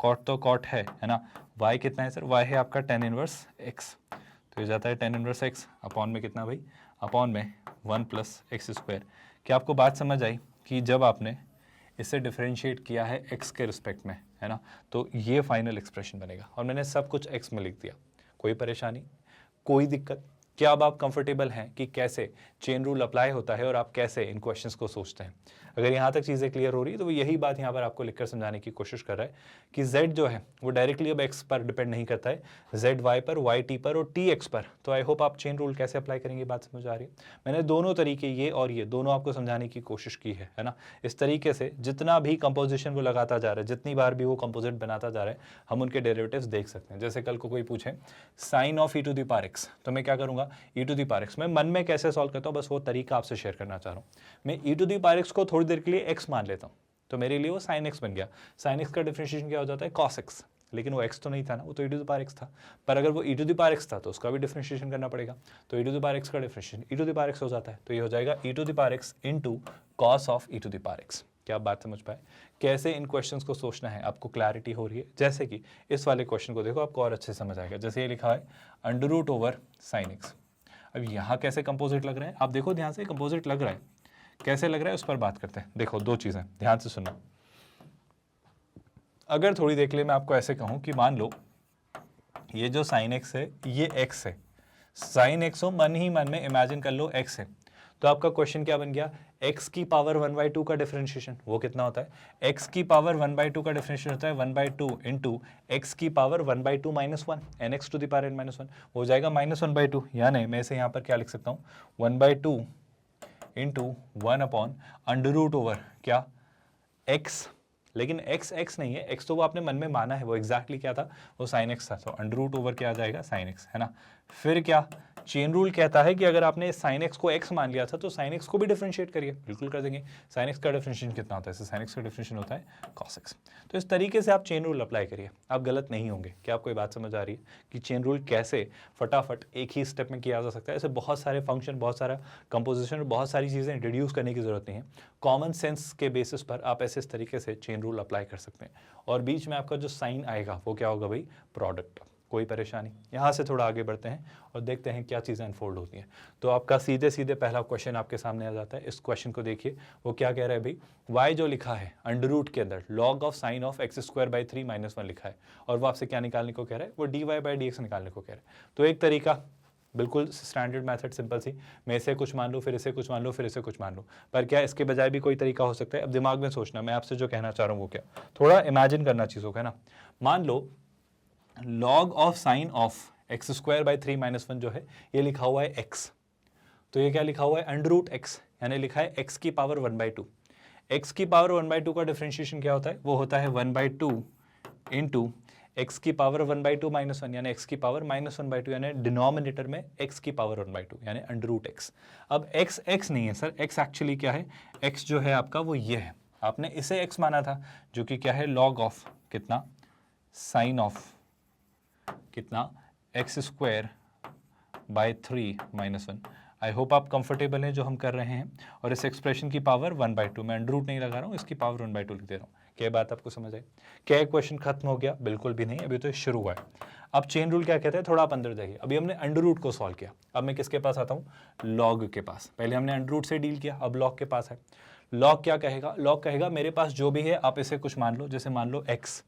cot तो cot है ना। y कितना है सर, y है आपका tan इनवर्स x। तो ये जाता है tan इनवर्स x अपॉन में कितना भाई, अपॉन में 1 प्लस एक्स स्क्वायर। क्या आपको बात समझ आई कि जब आपने इसे डिफरेंशिएट किया है x के रिस्पेक्ट में, है ना, तो ये फाइनल एक्सप्रेशन बनेगा। और मैंने सब कुछ x में लिख दिया, कोई परेशानी, कोई दिक्कत? क्या अब आप कंफर्टेबल हैं कि कैसे चेन रूल अप्लाई होता है और आप कैसे इन क्वेश्चंस को सोचते हैं? अगर यहाँ तक चीज़ें क्लियर हो रही है तो यही बात यहाँ पर आपको लिखकर समझाने की कोशिश कर रहा है कि z जो है वो डायरेक्टली अब x पर डिपेंड नहीं करता है, z y पर, y t पर और t x पर। तो आई होप आप चेन रूल कैसे अप्लाई करेंगे बात समझ आ रही है। मैंने दोनों तरीके, ये और ये दोनों आपको समझाने की कोशिश की है ना। इस तरीके से जितना भी कंपोजिशन को लगाता जा रहा है, जितनी बार भी वो कंपोजिट बनाता जा रहा है, हम उनके डेरिवेटिव्स देख सकते हैं। जैसे कल को कोई पूछे sine of e to the power x, तो मैं क्या करूँगा, e to the power x मैं मन में कैसे सॉल्व करता हूँ, बस वो तरीका आपसे शेयर करना चाह रहा हूँ। मैं e to the power x को थोड़ी देर के लिए x मान लेता हूँ, तो मेरे लिए वो sin x बन गया। sin x का डिफरेंशिएशन क्या हो जाता है, cos x, लेकिन वो x तो नहीं था ना, वो तो e to the power x था। पर अगर वो e to the power x था तो उसका भी डिफरेंशिएशन करना पड़ेगा, तो e to the power x का differentiation e to the power x हो जाता है। तो ये हो जाएगा e to the power x into cos of e to the power x। क्या आप बात समझ पाए, कैसे इन क्वेश्चंस को सोचना है, आपको क्लैरिटी हो रही है? जैसे कि इस वाले क्वेश्चन को देखो, आपको और अच्छे से समझ आएगा। जैसे ये लिखा है under root over sine x। अब यहाँ कैसे कंपोजिट लग रहा है, आप देखो ध्यान से, कंपोजिट लग रहा है, कैसे लग रहा है उस पर बात करते हैं। देखो दो चीज़ें ध्यान से सुनना, अगर थोड़ी देख ले मैं आपको ऐसे कहूँ कि मान लो ये जो साइन x है ये x है, साइन x हो, मन ही मन में इमेजिन कर लो x है, तो आपका क्वेश्चन क्या बन गया, x की पावर 1/2 का डिफरेंशिएशन, वो कितना होता है, x की पावर 1/2 का डिफरेंशिएशन होता है 1/2 इंटू एक्स की power 1/2 minus 1, nx to the power n minus 1 हो जाएगा माइनस 1/2। यानी मैं इसे यहाँ पर क्या लिख सकता हूँ, 1/2 into 1 upon under root over क्या, x लेकिन x x नहीं है, x तो वो आपने मन में माना है, वो एग्जैक्टली क्या था, वो साइन x था, तो अंडर रूट ओवर क्या आ जाएगा, साइन x, है ना। फिर क्या, चेन रूल कहता है कि अगर आपने साइन x को x मान लिया था तो साइन x को भी डिफरेंशिएट करिए, बिल्कुल कर देंगे। साइन x का डिफरेंशिएशन कितना होता है, साइन x का डिफरेंशिएशन होता है cos x। तो इस तरीके से आप चेन रूल अप्लाई करिए, आप गलत नहीं होंगे। क्या आपको ये बात समझ आ रही है कि चेन रूल कैसे फटाफट एक ही स्टेप में किया जा सकता है। ऐसे बहुत सारे फंक्शन, बहुत सारा कंपोजिशन, बहुत सारी चीज़ें इंट्रोड्यूस करने की जरूरत नहीं है। कॉमन सेंस के बेसिस पर आप ऐसे इस तरीके से चेन रूल अप्लाई कर सकते हैं, और बीच में आपका जो साइन आएगा वो क्या होगा भाई, प्रोडक्ट। कोई परेशानी। यहाँ से थोड़ा आगे बढ़ते हैं और देखते हैं क्या चीज़ें अनफोल्ड होती हैं। तो आपका सीधे सीधे पहला क्वेश्चन आपके सामने आ जाता है। इस क्वेश्चन को देखिए, वो क्या कह रहा है भाई, y जो लिखा है अंडर रूट के अंदर log of sine of x square by 3 - 1 लिखा है, और वो आपसे क्या निकालने को कह रहा है, वो dy/dx निकालने को कह रहा है। तो एक तरीका बिल्कुल स्टैंडर्ड मेथड, सिंपल सी, मैं इसे कुछ मान लूँ, फिर इसे कुछ मान लूँ, फिर इसे कुछ मान लूँ, पर क्या इसके बजाय भी कोई तरीका हो सकता है। अब दिमाग में सोचना, मैं आपसे जो कहना चाह रहा हूँ वो क्या, थोड़ा इमेजिन करना चीज़ों का, है ना। मान लो log of sine of x square by 3 - 1 जो है ये लिखा हुआ है x, तो ये क्या लिखा हुआ है, अंडर रूट x, यानी लिखा है x की पावर 1/2। x की पावर 1/2 का डिफरेंशिएशन क्या होता है, वो होता है 1/2 इंटू x की पावर 1/2 - 1, यानी x की पावर -1/2, यानी डिनोमिनेटर में x की पावर 1/2 यानी अंडर रूट x। अब x x नहीं है सर, x एक्चुअली क्या है, x जो है आपका वो ये है, आपने इसे x माना था, जो कि क्या है, log ऑफ कितना, साइन ऑफ कितना, x square by 3 - 1। I hope आप कंफर्टेबल हैं जो हम कर रहे हैं, और इस एक्सप्रेशन की पावर 1/2, मैं अंडर रूट नहीं लगा रहा हूँ, इसकी पावर 1/2 लिख दे रहा हूँ। क्या बात आपको समझ आई? क्या क्वेश्चन खत्म हो गया? बिल्कुल भी नहीं, अभी तो शुरू हुआ है। अब चेन रूल क्या कहते हैं, थोड़ा आप अंदर जाइए। अभी हमने अंडर रूट को सॉल्व किया, अब मैं किसके पास आता हूँ, लॉग के पास। पहले हमने अंडर रूट से डील किया, अब लॉग के पास है। लॉग क्या कहेगा, लॉग कहेगा मेरे पास जो भी है आप इसे कुछ मान लो, जैसे मान लो x,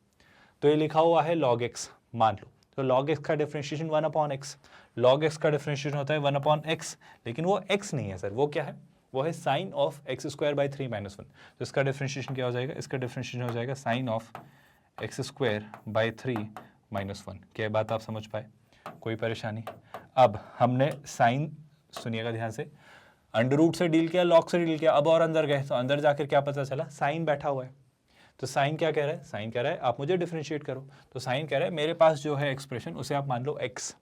तो ये लिखा हुआ है log x मान लो, तो log x का डिफरेंशिएशन 1/x, log x का डिफरेंशिएशन होता है 1/x, लेकिन वो x नहीं है सर, वो क्या है, वो है sine of x square by 3 - 1। तो इसका डिफरेंशिएशन क्या हो जाएगा, इसका डिफरेंशिएशन हो जाएगा sine of x square by 3 - 1। क्या बात आप समझ पाए? कोई परेशानी? अब हमने साइन, सुनिएगा ध्यान से, अंडर रूट से डील किया, लॉग से डील किया, अब और अंदर गए, तो अंदर जाकर क्या पता चला, साइन बैठा हुआ है। तो साइन क्या कह रहा है, साइन कह रहा है आप मुझे डिफरेंशिएट करो, तो साइन कह रहा है मेरे पास जो है एक्सप्रेशन उसे आप मान लो x,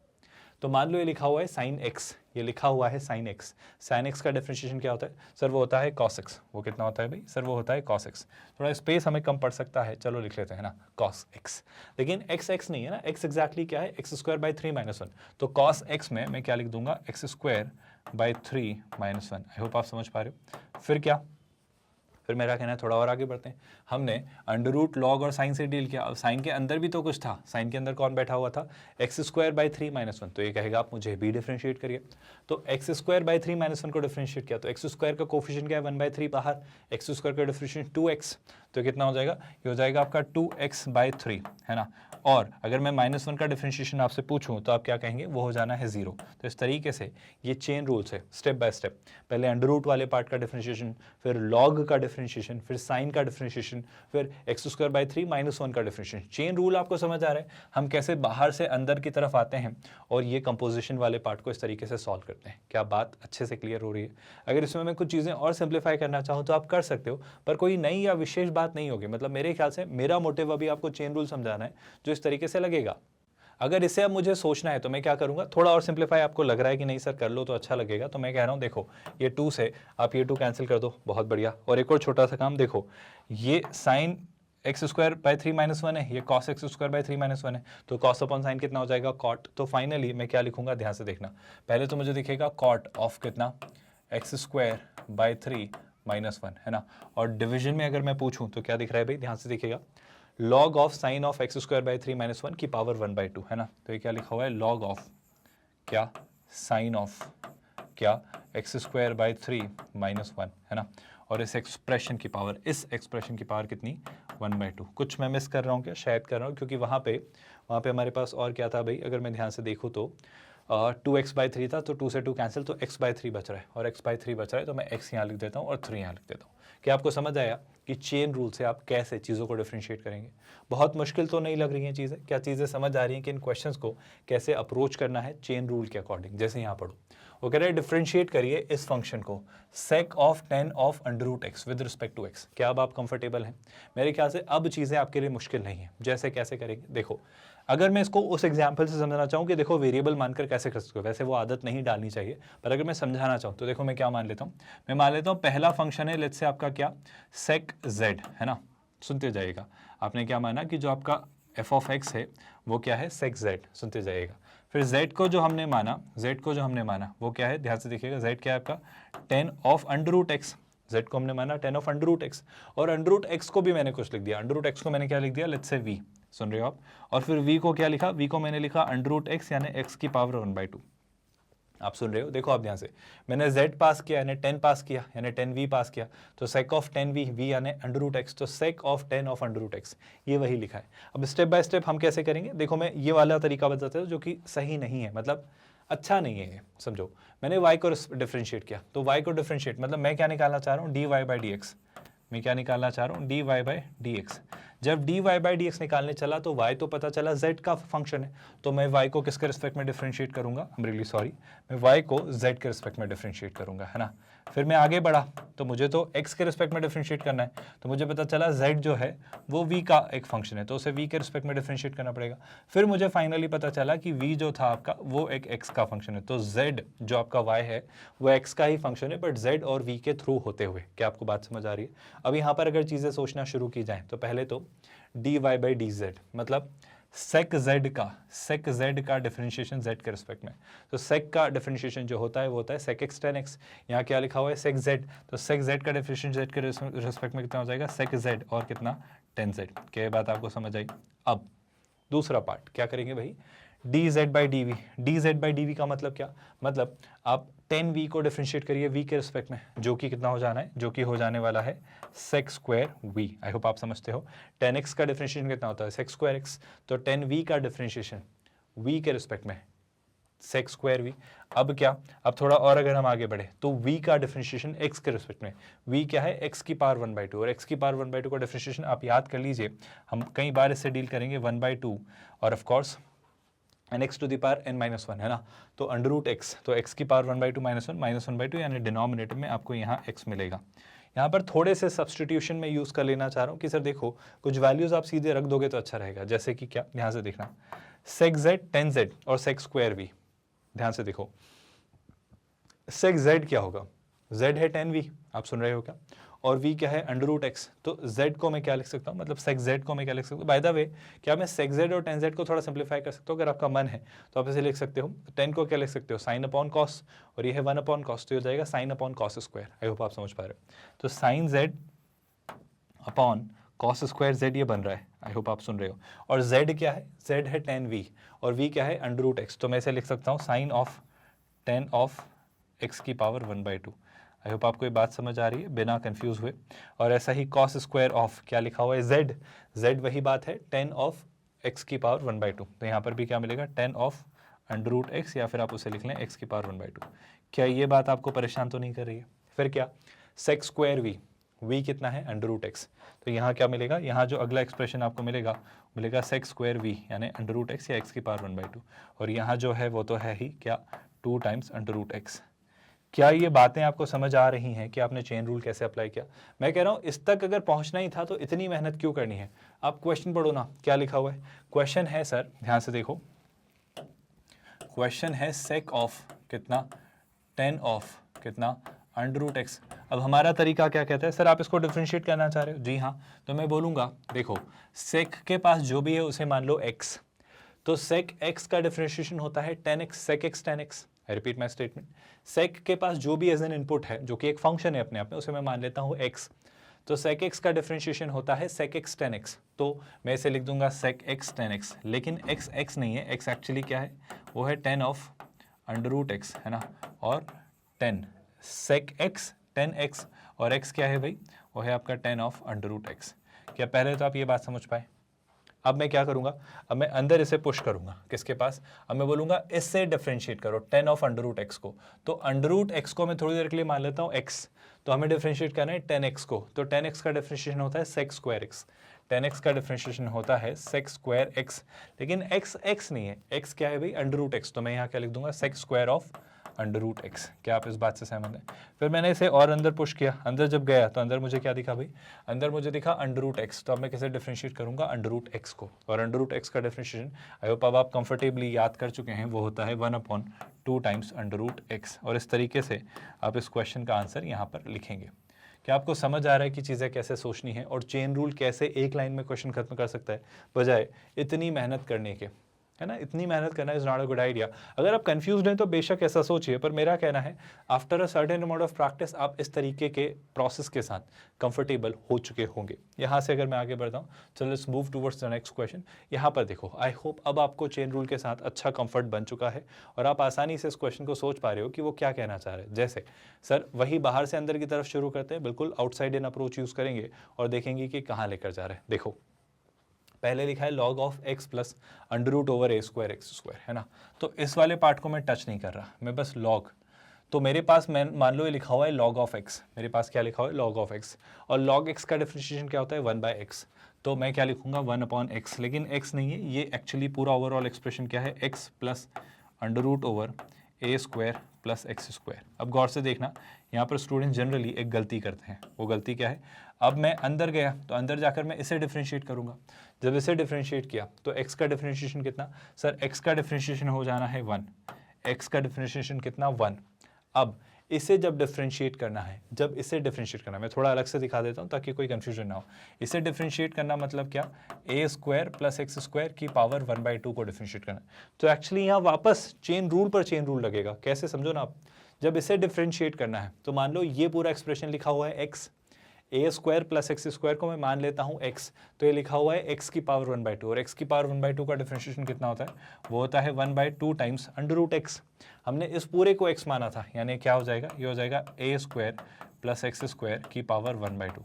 तो मान लो ये लिखा हुआ है साइन x, ये लिखा हुआ है साइन x। साइन x का डिफरेंशिएशन क्या होता है सर, वो होता है cos x। वो कितना होता है भाई सर, वो होता है cos x। थोड़ा स्पेस हमें कम पड़ सकता है, चलो लिख लेते हैं ना, cos x। लेकिन x x नहीं है ना, x एग्जैक्टली क्या है, एक्स स्क्वायर बाई 3 - 1, तो cos x में मैं क्या लिख दूंगा, x square by 3 - 1। I hope आप समझ पा रहे हो। फिर क्या, फिर मेरा कहना है थोड़ा और आगे बढ़ते हैं। हमने अंडर रूट, लॉग और साइन से डील किया, अब साइन के अंदर भी तो कुछ था, साइन के अंदर कौन बैठा हुआ था, एक्स स्क्वायर बाई 3 - 1, तो ये कहेगा आप मुझे भी डिफरेंशिएट करिए। तो एक्स स्क्वायर बाई 3 - 1 को डिफरेंशिएट किया, तो एक्स स्क्वायर का कोफिशिएंट क्या है, 1/3 बाहर, एक्स स्क्वायर का डिफरेंशिएट 2x, तो कितना हो जाएगा, ये हो जाएगा आपका 2x बाई 3, है ना। और अगर मैं -1 का डिफरेंशिएशन आपसे पूछूं तो आप क्या कहेंगे, वो हो जाना है 0। तो इस तरीके से ये चेन रूल्स है, स्टेप बाय स्टेप। पहले अंडर रूट वाले पार्ट का डिफरेंशिएशन, फिर लॉग का डिफरेंशिएशन, फिर साइन का डिफरेंशिएशन, फिर एक्स स्क्वायर बाई 3 - 1 का डिफरेंशिएशन। चेन रूल आपको समझ आ रहा है, हम कैसे बाहर से अंदर की तरफ आते हैं और ये कंपोजिशन वाले पार्ट को इस तरीके से सॉल्व करते हैं। क्या बात अच्छे से क्लियर हो रही है? अगर इसमें मैं कुछ चीज़ें और सिंप्लीफाई करना चाहूँ तो आप कर सकते हो, पर कोई नई या विशेष बात नहीं होगी। मतलब मेरे ख्याल से मेरा मोटिव अभी आपको चेन रूल समझाना है जो इस तरीके से लगेगा। अगर इसे अब मुझे सोचना है तो मैं क्या करूंगा, थोड़ा और सिंप्लीफाई, आपको लग रहा है कि नहीं सर कर लो तो अच्छा लगेगा, तो मैं कह रहा हूं देखो ये 2 से आप ये 2 कैंसिल कर दो, बहुत बढ़िया। और एक और छोटा सा काम, देखो ये साइन एक्स स्क्वायर बाई 3 - 1 है, ये कॉस एक्स स्क्वायर बाई 3 - 1 है, तो कॉस अपॉन साइन कितना हो जाएगा, कॉट। तो फाइनली मैं क्या लिखूंगा, ध्यान से देखना, पहले तो मुझे दिखेगा कॉट ऑफ कितना, एक्स स्क्वायर बाई 3 - 1, है ना। और डिवीजन में अगर मैं पूछूं तो क्या दिख रहा है भाई, ध्यान से देखिएगा, log of sine of x square by 3 - 1 की पावर 1/2, है ना। तो ये क्या लिखा हुआ है, log ऑफ क्या, साइन ऑफ क्या, एक्स स्क्वायर बाई 3 - 1, है ना। और इस एक्सप्रेशन की पावर, इस एक्सप्रेशन की पावर कितनी, 1/2। कुछ मैं मिस कर रहा हूँ क्या, शायद कर रहा हूँ, क्योंकि वहाँ पे हमारे पास और क्या था भाई, अगर मैं ध्यान से देखूँ तो 2x/3 था, तो 2 से 2 कैंसिल, तो x/3 बच रहा है, और x/3 बच रहा है, तो मैं x यहाँ लिख देता हूँ और 3 यहाँ लिख देता हूँ। क्या आपको समझ आया कि चेन रूल से आप कैसे चीज़ों को डिफरेंशिएट करेंगे? बहुत मुश्किल तो नहीं लग रही हैं चीज़ें? क्या चीज़ें समझ आ रही हैं कि इन क्वेश्चंस को कैसे अप्रोच करना है चेन रूल के अकॉर्डिंग? जैसे यहाँ पढ़ो, वो कह रहे हैं डिफरेंशिएट करिए इस फंक्शन को sec of 10 of under root x with respect to x. क्या अब आप कंफर्टेबल हैं? मेरे ख्याल से अब चीज़ें आपके लिए मुश्किल नहीं है। जैसे कैसे करेंगे देखो, अगर मैं इसको उस एग्जाम्पल से समझना चाहूँ कि देखो वेरिएबल मानकर कैसे कर सकते हो, वैसे वो आदत नहीं डालनी चाहिए, पर अगर मैं समझाना चाहूँ तो देखो मैं क्या मान लेता हूँ, मैं मान लेता हूँ पहला फंक्शन है लेट्स से आपका क्या sec z है ना, सुनते जाइएगा। आपने क्या माना कि जो आपका f ऑफ x है वो क्या है sec z, सुनते जाइएगा। फिर z को जो हमने माना वो क्या है, ध्यान से देखिएगा, z क्या है आपका 10 of under root x, z को हमने माना 10 ऑफ अंडर रूट एक्स, और अंडर रूट एक्स को भी मैंने कुछ लिख दिया, अंडर रूट एक्स को मैंने क्या लिख दिया, लेट्स से v, सुन रहे हो आप। और फिर v को क्या लिखा, v को मैंने लिखा अंडर रूट एक्स यानी x की पावर 1/2। आप सुन रहे हो, देखो आप ध्यान से, मैंने z पास किया यानी 10 पास किया यानी 10v पास किया, तो sec ऑफ 10v, v यानी अंडर रूट एक्स, तो sec of 10 of under root x, ये वही लिखा है। अब स्टेप बाय स्टेप हम कैसे करेंगे, देखो मैं ये वाला तरीका बताता हूँ जो कि सही नहीं है, मतलब अच्छा नहीं है, समझो। मैंने y को डिफरेंशिएट किया, तो y को डिफरेंशिएट मतलब मैं क्या निकालना चाह रहा हूँ, dy/dx, मैं क्या निकालना चाह रहा हूँ, dy/dx। जब dy/dx निकालने चला तो y तो पता चला z का फंक्शन है, तो मैं y को किसके रिस्पेक्ट में डिफरेंशिएट करूंगा, आई एम रियली सॉरी, मैं y को z के रिस्पेक्ट में डिफरेंशिएट करूंगा, है ना। फिर मैं आगे बढ़ा तो मुझे तो x के रिस्पेक्ट में डिफरेंशिएट करना है, तो मुझे पता चला z जो है वो v का एक फंक्शन है, तो उसे v के रिस्पेक्ट में डिफरेंशिएट करना पड़ेगा। फिर मुझे फाइनली पता चला कि v जो था आपका वो एक x का फंक्शन है, तो z जो आपका y है वो x का ही फंक्शन है, बट z और v के थ्रू होते हुए। क्या आपको बात समझ आ रही है? अब यहाँ पर अगर चीज़ें सोचना शुरू की जाए तो पहले तो dy/dz मतलब sec z का डिफरेंशिएशन z के रिस्पेक्ट में, तो sec का डिफरेंशिएशन जो होता है वो होता है sec x tan x, यहाँ क्या लिखा हुआ है sec z, तो sec z का डिफरेंशिएशन z के रिस्पेक्ट में कितना हो जाएगा, sec z और कितना tan z। क्या ये बात आपको समझ आई? अब दूसरा पार्ट क्या करेंगे भाई, dz/dv, dz/dv का मतलब क्या, मतलब आप 10v को डिफरेंशिएट करिए v के रिस्पेक्ट में, जो कि कितना हो जाना है, जो कि हो जाने वाला है sec square v। I hope आप समझते हो। 10x का डिफरेंशिएशन कितना होता है, sec स्क्वायर x, तो 10v का डिफरेंशिएशन v के रिस्पेक्ट में sec स्क्वायर v। अब क्या, अब थोड़ा और अगर हम आगे बढ़े तो v का डिफरेंशिएशन x के रिस्पेक्ट में, v क्या है, x की पावर 1/2, और x की पावर 1/2 का डिफरेंशिएशन आप याद कर लीजिए, हम कई बार इससे डील करेंगे, 1/2 और of course n x to the power n-1 है ना, तो अंडर रूट एक्स, तो x की पावर 1/2 -1 यानी डिनोमिनेटर में आपको यहाँ x मिलेगा। यहाँ पर थोड़े से सब्सटीट्यूशन में यूज़ कर लेना चाह रहा हूँ कि सर देखो कुछ वैल्यूज़ आप सीधे रख दोगे तो अच्छा रहेगा, जैसे कि क्या, ध्यान से देखना, sec z tan z और sec स्क्वायर v, ध्यान से देखो sec z क्या होगा, z है tan v, आप सुन रहे हो क्या, और v क्या है अंडर रूट एक्स, तो z को मैं क्या लिख सकता हूँ, मतलब sec z को मैं क्या लिख सकता हूँ, बाय द वे क्या मैं sec z और tan z को थोड़ा सिंप्लीफाई कर सकता हूँ, अगर आपका मन है तो आप इसे लिख सकते हो, 10 को क्या लिख सकते हो, sin अपॉन cos, और ये है 1 अपॉन cos, तो हो जाएगा sin upon cos square. I hope आप समझ पा रहे हो, तो sin z upon cos square z ये बन रहा है, आई होप आप सुन रहे हो, और z क्या है, z है tan v, और v क्या है अंडर रूट एक्स, तो मैं इसे लिख सकता हूँ sin ऑफ 10 ऑफ x की पावर 1/2। आई होप आपको ये बात समझ आ रही है बिना कंफ्यूज हुए। और ऐसा ही cos स्क्वायर ऑफ क्या लिखा हुआ है, z वही बात है 10 ऑफ x की पावर 1/2, तो यहाँ पर भी क्या मिलेगा 10 ऑफ अंडर रूट एक्स, या फिर आप उसे लिख लें x की पावर 1/2। क्या ये बात आपको परेशान तो नहीं कर रही है? फिर क्या, sec स्क्वायर v कितना है अंडर रूट एक्स, तो यहाँ क्या मिलेगा, यहाँ जो अगला एक्सप्रेशन आपको मिलेगा sec स्क्वायर v यानी अंडर रूट एक्स या x की पावर 1/2, और यहाँ जो है वो तो है ही क्या 2 टाइम्स अंडर रूट एक्स। क्या ये बातें आपको समझ आ रही हैं कि आपने चेन रूल कैसे अप्लाई किया? मैं कह रहा हूँ इस तक अगर पहुंचना ही था तो इतनी मेहनत क्यों करनी है? आप क्वेश्चन पढ़ो ना, क्या लिखा हुआ है, क्वेश्चन है सर, ध्यान से देखो, क्वेश्चन है sec ऑफ कितना 10 ऑफ कितना अंडर रूट एक्स। अब हमारा तरीका क्या कहता है, सर आप इसको डिफरेंशिएट करना चाह रहे हो, जी हाँ, तो मैं बोलूँगा देखो sec के पास जो भी है उसे मान लो x, तो sec x का डिफरेंशिएशन होता है 10x sec x tan x। I repeat my statement, sec के पास जो भी एज एन इनपुट है जो कि एक फंक्शन है अपने आप में, उसे मैं मान लेता हूँ x, तो sec x का डिफरेंशिएशन होता है sec x tan x, तो मैं इसे लिख दूंगा sec x tan x, लेकिन x x नहीं है, x एक्चुअली क्या है, वो है 10 ऑफ अंडर रूट एक्स, है ना, और 10 sec x tan x, और x क्या है भाई, वो है आपका 10 ऑफ अंडर रूट एक्स। क्या पहले तो आप ये बात समझ पाए? अब मैं क्या करूंगा, अब मैं अंदर इसे पुश करूंगा किसके पास, अब मैं बोलूंगा इससे डिफरेंशिएट करो 10 ऑफ अंडर रूट एक्स को, तो अंडर रूट एक्स को मैं थोड़ी देर के लिए मान लेता हूँ x, तो हमें डिफरेंशिएट करना है 10x को, तो 10x का डिफरेंशिएशन होता है sec स्क्वायर x, 10x का डिफरेंशिएशन होता है sec स्क्वायर x, लेकिन x x नहीं है, x क्या है भाई अंडर रूट एक्स, तो मैं यहाँ क्या लिख दूंगा sec square of under root x. क्या आप इस बात से सहमत हैं? फिर मैंने इसे और अंदर पुश किया, अंदर जब गया तो अंदर मुझे क्या दिखा भाई? अंदर मुझे दिखा अंडर रूट एक्स। तो अब मैं कैसे डिफ्रेंशिएट करूंगा अंडर रूट एक्स को, और अंडर रूट एक्स का डिफ्रेंशिएशन आई होप अब आप कंफर्टेबली याद कर चुके हैं, वो होता है 1/2 टाइम्स अंडर रूट एक्स। और इस तरीके से आप इस क्वेश्चन का आंसर यहाँ पर लिखेंगे। क्या आपको समझ आ रहा है कि चीज़ें कैसे सोचनी है और चेन रूल कैसे एक लाइन में क्वेश्चन खत्म कर सकता है बजाय इतनी मेहनत करने के, है ना? इतनी मेहनत करना is not a good idea. अगर आप कंफ्यूज हैं तो बेशक ऐसा सोचिए, पर मेरा कहना है after a certain amount of practice आप इस तरीके के प्रोसेस के साथ कंफर्टेबल हो चुके होंगे। यहाँ से अगर मैं आगे बढ़ता हूँ, चलो let's move towards the next question. यहाँ पर देखो, आई होप अब आपको चेन रूल के साथ अच्छा कंफर्ट बन चुका है और आप आसानी से इस क्वेश्चन को सोच पा रहे हो कि वो क्या कहना चाह रहे हैं। जैसे सर वही बाहर से अंदर की तरफ शुरू करते हैं, बिल्कुल आउटसाइड इन अप्रोच यूज करेंगे और देखेंगे कि कहाँ लेकर जा रहे हैं। देखो पहले लिखा है log of x plus under root over A square x square, है ना? तो इस वाले पार्ट को मैं टच नहीं कर रहा, मैं बस log। तो मेरे पास मैं मान लो ये लिखा हुआ है log ऑफ x, मेरे पास क्या लिखा हुआ है log ऑफ x, और log x का डिफरेंशिएशन क्या होता है 1/x। तो मैं क्या लिखूंगा 1/x, लेकिन x नहीं है, ये एक्चुअली पूरा ओवरऑल एक्सप्रेशन क्या है x plus under root over ए स्क्वायर प्लस एक्स स्क्वायर। अब गौर से देखना, यहाँ पर स्टूडेंट जनरली एक गलती करते हैं, वो गलती क्या है? अब मैं अंदर गया तो अंदर जाकर मैं इसे डिफरेंशिएट करूंगा। जब इसे डिफरेंशिएट किया तो x का डिफरेंशिएशन कितना? सर x का डिफरेंशिएशन हो जाना है 1, x का डिफरेंशिएशन कितना 1। अब इसे जब डिफरेंशिएट करना है, जब इसे डिफरेंशिएट करना है, मैं थोड़ा अलग से दिखा देता हूँ ताकि कोई कंफ्यूजन ना हो। इसे डिफरेंशिएट करना मतलब क्या? ए स्क्वायर प्लस एक्स स्क्वायर की पावर 1/2 को डिफरेंशिएट करना। तो एक्चुअली यहाँ वापस चेन रूल पर चेन रूल लगेगा। कैसे समझो ना आप, जब इसे डिफरेंशिएट करना है तो मान लो ये पूरा एक्सप्रेशन लिखा हुआ है x, ए स्क्वायर प्लस एक्स स्क्वायर को मैं मान लेता हूँ x, तो ये लिखा हुआ है x की पावर 1/2, और x की पावर 1/2 का डिफरेंशिएशन कितना होता है? वो होता है 1/2 टाइम्स अंडर रूट एक्स। हमने इस पूरे को x माना था, यानी क्या हो जाएगा? ये हो जाएगा ए स्क्वायर प्लस एक्स स्क्वायर की पावर 1/2।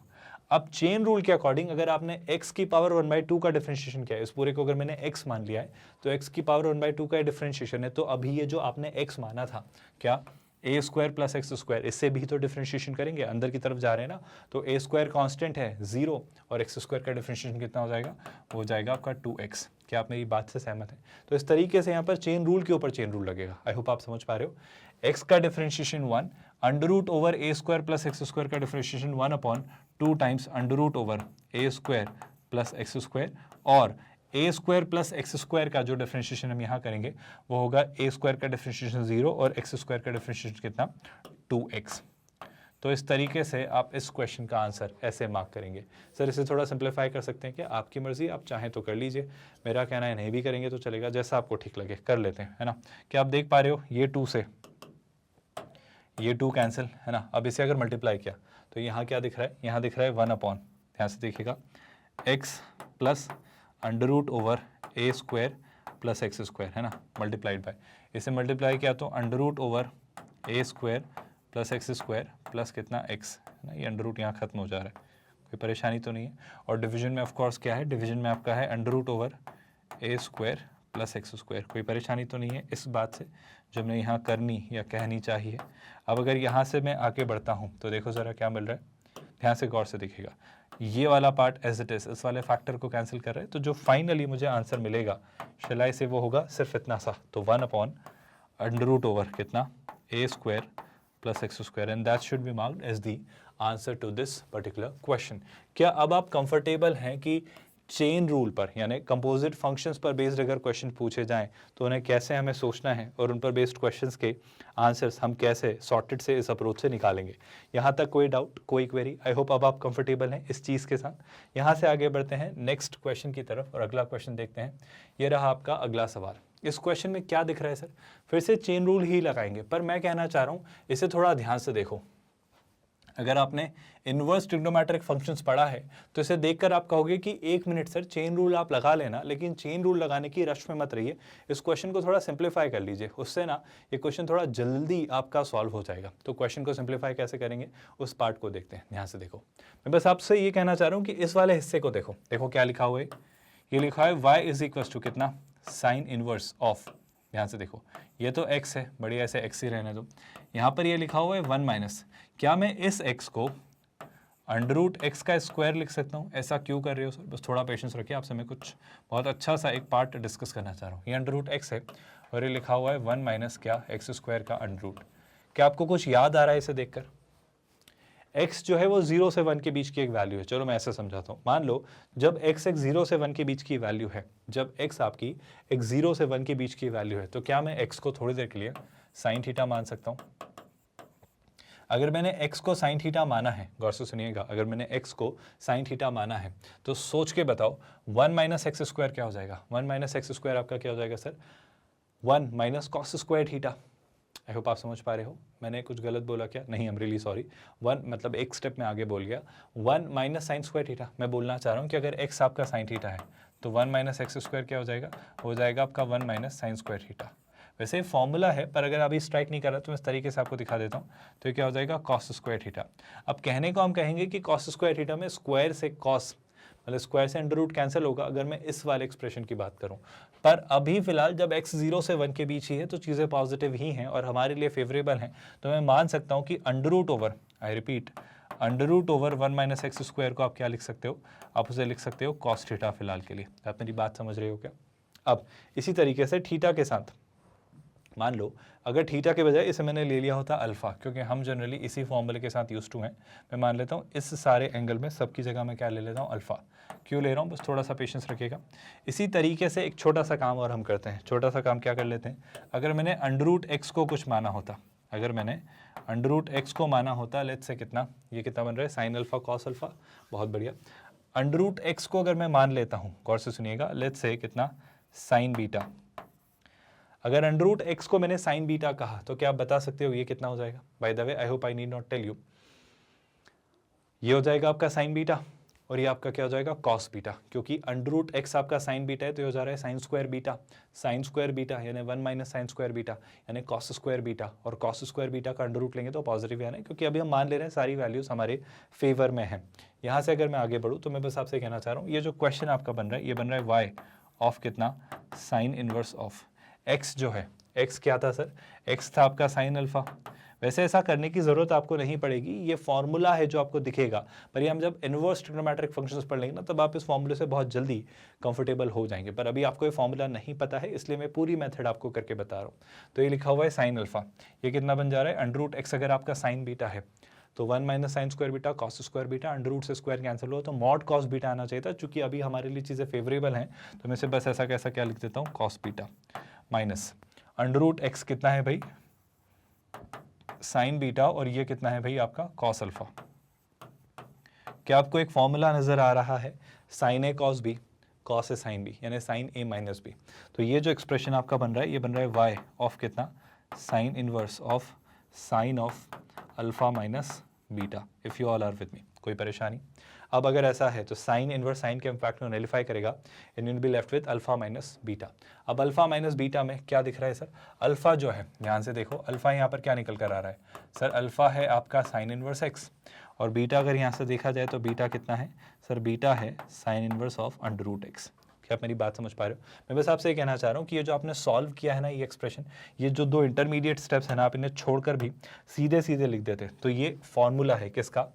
अब चेन रूल के अकॉर्डिंग अगर आपने x की पावर 1/2 का डिफरेंशिएशन किया है, इस पूरे को अगर मैंने x मान लिया है तो x की पावर 1/2 का डिफरेंशिएशन है, तो अभी ये जो आपने x माना था क्या ए स्क्वायर प्लस एक्स स्क्वायर, इससे भी तो डिफरेंशिएशन करेंगे, अंदर की तरफ जा रहे हैं ना। तो ए स्क्वायर कॉन्स्टेंट है 0 और एक्स स्क्वायर का डिफरेंशिएशन कितना हो जाएगा? वो हो जाएगा आपका 2x। क्या आप मेरी बात से सहमत हैं? तो इस तरीके से यहाँ पर चेन रूल के ऊपर चेन रूल लगेगा। आई होप आप समझ पा रहे हो। x का डिफरेंशिएशन 1, अंडर रूट ओवर ए स्क्वायर प्लस एक्स स्क्वायर का differentiation 1/2 times under root over ए स्क्वायर प्लस एक्स स्क्वायर, और A square plus X square का जो डिफरेंशिएशन हम यहाँ करेंगे वो होगा ए स्क्वायर का डिफरेंशिएशन 0 और एक्स स्क्वायर का डिफरेंशिएशन कितना? 2x। तो इस तरीके से आप इस क्वेश्चन का आंसर ऐसे मार्क करेंगे। सर इसे थोड़ा सिंप्लीफाई कर सकते हैं क्या? आपकी मर्जी, आप चाहें तो कर लीजिए, मेरा कहना है नहीं भी करेंगे तो चलेगा, जैसा आपको ठीक लगे कर लेते हैं, है ना? क्या आप देख पा रहे हो? ये 2 से ये 2 कैंसिल, है ना? अब इसे अगर मल्टीप्लाई किया तो यहाँ क्या दिख रहा है? यहाँ दिख रहा है 1/, ध्यान से देखिएगा, x plus under root over ए स्क्वायर प्लस एक्स स्क्वायर, है ना, मल्टीप्लाइड बाय, इसे मल्टीप्लाई किया तो अंडर रूट ओवर ए square plus X square plus कितना x, है ना? ये अंडर रूट यहाँ खत्म हो जा रहा है, कोई परेशानी तो नहीं है। और डिवीजन में ऑफ कोर्स क्या है? डिवीजन में आपका है अंडर रूट ओवर ए स्क्वायर प्लस एक्स स्क्वायर, कोई परेशानी तो नहीं है इस बात से जो हमने यहाँ करनी या कहनी चाहिए। अब अगर यहाँ से मैं आगे बढ़ता हूँ तो देखो ज़रा क्या मिल रहा है, ध्यान से गौर से देखिएगा, ये वाला पार्ट एज इट इज इस वाले फैक्टर को कैंसिल कर रहे हैं, तो जो फाइनली मुझे आंसर मिलेगा शलाई से वो होगा सिर्फ इतना सा, तो 1/अंडर रूट ओवर कितना? A square plus X square, and that should be marked as the answer to this particular question. क्या अब आप कंफर्टेबल हैं कि चेन रूल पर यानी कंपोजिट फंक्शंस पर बेस्ड अगर क्वेश्चन पूछे जाएं तो उन्हें कैसे हमें सोचना है और उन पर बेस्ड क्वेश्चंस के आंसर्स हम कैसे सॉर्टेड से इस अप्रोच से निकालेंगे? यहाँ तक कोई डाउट, कोई क्वेरी? आई होप अब आप कंफर्टेबल हैं इस चीज़ के साथ। यहाँ से आगे बढ़ते हैं नेक्स्ट क्वेश्चन की तरफ और अगला क्वेश्चन देखते हैं। ये रहा आपका अगला सवाल। इस क्वेश्चन में क्या दिख रहा है सर? फिर से चेन रूल ही लगाएंगे, पर मैं कहना चाह रहा हूँ इसे थोड़ा ध्यान से देखो। अगर आपने इनवर्स ट्रिग्नोमेट्रिक फंक्शंस पढ़ा है तो इसे देखकर आप कहोगे कि 1 मिनट सर चेन रूल आप लगा लेना, लेकिन चेन रूल लगाने की रश में मत रहिए, इस क्वेश्चन को थोड़ा सिंप्लीफाई कर लीजिए, उससे ना ये क्वेश्चन थोड़ा जल्दी आपका सॉल्व हो जाएगा। तो क्वेश्चन को सिंप्लीफाई कैसे करेंगे उस पार्ट को देखते हैं। ध्यान से देखो, मैं बस आपसे ये कहना चाह रहा हूँ कि इस वाले हिस्से को देखो, देखो क्या लिखा हुआ है, ये लिखा है y इज इक्वल टू कितना? साइन इनवर्स ऑफ, ध्यान से देखो ये तो x है, बढ़िया ऐसे x ही रहने दो। यहाँ पर ये लिखा हुआ है 1 माइनस, क्या मैं इस x को अंडर रूट एक्स का स्क्वायर लिख सकता हूँ? ऐसा क्यों कर रहे हो सर? बस थोड़ा पेशेंस रखिए, आपसे मैं कुछ बहुत अच्छा सा एक पार्ट डिस्कस करना चाह रहा हूँ। ये अंडर रूट एक्स है और ये लिखा हुआ है 1 माइनस क्या एक्स स्क्वायर का अंडर रूट। क्या आपको कुछ याद आ रहा है इसे देखकर? x जो है वो 0 से 1 के बीच की एक वैल्यू है। चलो मैं ऐसे समझाता हूँ। मान लो जब x एक 0 से 1 के बीच की वैल्यू है, जब x आपकी एक 0 से 1 के बीच की वैल्यू है, तो क्या मैं x को थोड़ी देर के लिए साइन थीटा मान सकता हूँ? अगर मैंने x को साइन थीटा माना है, गौर से सुनिएगा, अगर मैंने x को साइन थीटा माना है तो सोच के बताओ 1 माइनस एक्स स्क्वायर क्या हो जाएगा? 1 माइनस एक्स स्क्वायर आपका क्या हो जाएगा sir? 1 minus cos square theta. I hope आप समझ पा रहे हो। मैंने कुछ गलत बोला क्या? नहीं, आई एम रियली सॉरी। 1 मतलब एक स्टेप में आगे बोल गया। 1 माइनस साइन स्क्वायर थीटा। मैं बोलना चाह रहा हूँ कि अगर x आपका साइन थीटा है तो 1 माइनस एक्स स्क्वायर क्या हो जाएगा? हो जाएगा आपका 1 माइनस साइन स्क्वायर थीटा। वैसे फॉर्मूला है, पर अगर अभी स्ट्राइक नहीं कर रहा तो मैं इस तरीके से आपको दिखा देता हूँ। तो ये क्या हो जाएगा? Cos square theta. अब कहने को हम कहेंगे कि कॉस स्क्वायर थीटा में स्क्वायर से कॉस, मतलब स्क्वायर से अंडर रूट कैंसिल होगा अगर मैं इस वाले एक्सप्रेशन की बात करूं। पर अभी फिलहाल जब x 0 से 1 के बीच ही है तो चीज़ें पॉजिटिव ही हैं और हमारे लिए फेवरेबल हैं, तो मैं मान सकता हूं कि under root over, I repeat, under root over 1 minus x square को आप क्या लिख सकते हो? आप उसे लिख सकते हो कॉस थीटा फिलहाल के लिए। आप मेरी बात समझ रहे हो क्या? अब इसी तरीके से थीटा के साथ मान लो अगर थीटा के बजाय इसे मैंने ले लिया होता अल्फा, क्योंकि हम जनरली इसी फॉर्मूले के साथ यूज टू हैं, मैं मान लेता हूँ इस सारे एंगल में सबकी जगह मैं क्या ले लेता हूँ? अल्फा। क्यों ले रहा हूँ? बस थोड़ा सा पेशेंस रखिएगा। इसी तरीके से एक छोटा सा काम और हम करते हैं। छोटा सा काम क्या कर लेते हैं? अगर मैंने अंडर रूट एक्स को कुछ माना होता, अगर मैंने अंडर रूट एक्स को माना होता, लेट्स से कितना, ये कितना बन रहा है? Sine alpha cos alpha. बहुत बढ़िया। अंडर रूट एक्स को अगर मैं मान लेता हूँ, गौर से सुनिएगा, लेट्स से कितना? Sign beta. अगर अंडर रूट एक्स को मैंने साइन बीटा कहा तो क्या आप बता सकते हो ये कितना हो जाएगा? By the way, I hope I need not tell you, ये हो जाएगा आपका साइन बीटा और ये आपका क्या हो जाएगा? Cos beta. क्योंकि अंडर रूट एक्स आपका साइन बीटा है तो ये हो जा रहा है sign square beta. Sign square beta यानी 1 माइनस साइन स्क्वायर बीटा यानी कॉस स्क्वायर बीटा, और कॉस स्क्वायर बीटा का अंडर रूट लेंगे तो पॉजिटिव है ना, क्योंकि अभी हम मान ले रहे हैं सारी वैल्यूज हमारे फेवर में है। यहाँ से अगर मैं आगे बढ़ूँ तो मैं बस आपसे कहना चाह रहा हूँ, ये जो क्वेश्चन आपका बन रहा है ये बन रहा है वाई ऑफ कितना? साइन इनवर्स ऑफ एक्स जो है, एक्स क्या था सर? एक्स था आपका साइन अल्फा। वैसे ऐसा करने की जरूरत आपको नहीं पड़ेगी, ये फॉर्मूला है जो आपको दिखेगा, पर ये हम जब इनवर्स ट्रिग्नोमेट्रिक फंक्शंस पढ़ लेंगे ना तब आप इस फॉर्मूले से बहुत जल्दी कंफर्टेबल हो जाएंगे। पर अभी आपको ये फॉर्मूला नहीं पता है, इसलिए मैं पूरी मेथड आपको करके बता रहा हूँ। तो ये लिखा हुआ है साइन अल्फा, ये कितना बन जा रहा है? अंडर रूट एक्स अगर आपका साइन बीटा है तो 1 minus sine square beta cos square beta, under root से स्क्वायर कैंसिल हुआ तो मॉड कॉस बीटा आना चाहिए था। चूंकि अभी हमारे लिए चीज़ें फेवरेबल हैं तो मैं से बस ऐसा कैसा क्या लिख देता हूँ? Cos beta minus under root x कितना है भाई? साइन बीटा, और ये कितना है भाई? आपका कॉस अल्फा। क्या आपको एक फॉर्मूला नजर आ रहा है? Sign A cos B, cos A sine B, यानी साइन ए माइनस बी। तो ये जो एक्सप्रेशन आपका बन रहा है ये बन रहा है वाई ऑफ कितना? Sine inverse of sine of alpha minus beta. If you all are with me, कोई परेशानी? अब अगर ऐसा है तो साइन इनवर्स साइन के इम्पैक्ट को नलिफाई करेगा and you will be left with alpha minus beta. अब अल्फा माइनस बीटा में क्या दिख रहा है सर? अल्फा जो है, ध्यान से देखो, अल्फा यहाँ पर क्या निकल कर आ रहा है सर? अल्फा है आपका साइन इनवर्स एक्स, और बीटा अगर यहाँ से देखा जाए तो बीटा कितना है सर? बीटा है sine inverse of under root x. क्या आप मेरी बात समझ पा रहे हो? मैं बस आपसे ये कहना चाह रहा हूँ कि ये जो आपने सॉल्व किया है ना ये एक्सप्रेशन, ये जो दो इंटरमीडिएट स्टेप्स है ना, आप इन्हें छोड़कर भी सीधे सीधे लिख देते। तो ये फॉर्मूला है किसका?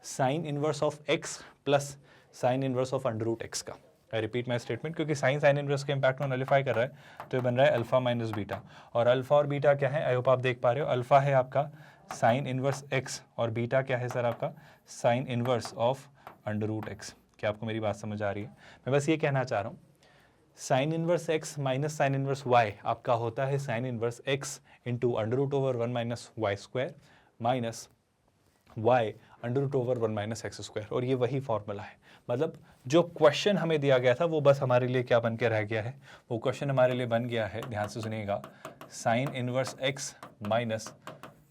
Sine inverse of x plus sine inverse of under root x का। आई रिपीट माई स्टेटमेंट, क्योंकि साइन साइन इनवर्स के इंपैक्ट को नलिफाई कर रहा है तो ये बन रहा है अल्फा माइनस बीटा, और अल्फा और बीटा क्या है? आई होप आप देख पा रहे हो। अल्फा है आपका साइन इनवर्स एक्स और बीटा क्या है सर? आपका sine inverse of under root x. क्या आपको मेरी बात समझ आ रही है? मैं बस ये कहना चाह रहा हूँ, sine inverse x minus sine inverse y आपका होता है sine inverse x into under root over 1 minus y square minus y under root over 1 minus x square, और ये वही फॉर्मूला है। मतलब जो क्वेश्चन हमें दिया गया था वो बस हमारे लिए क्या बन के रह गया है? वो क्वेश्चन हमारे लिए बन गया है, ध्यान से सुनिएगा, sine inverse x minus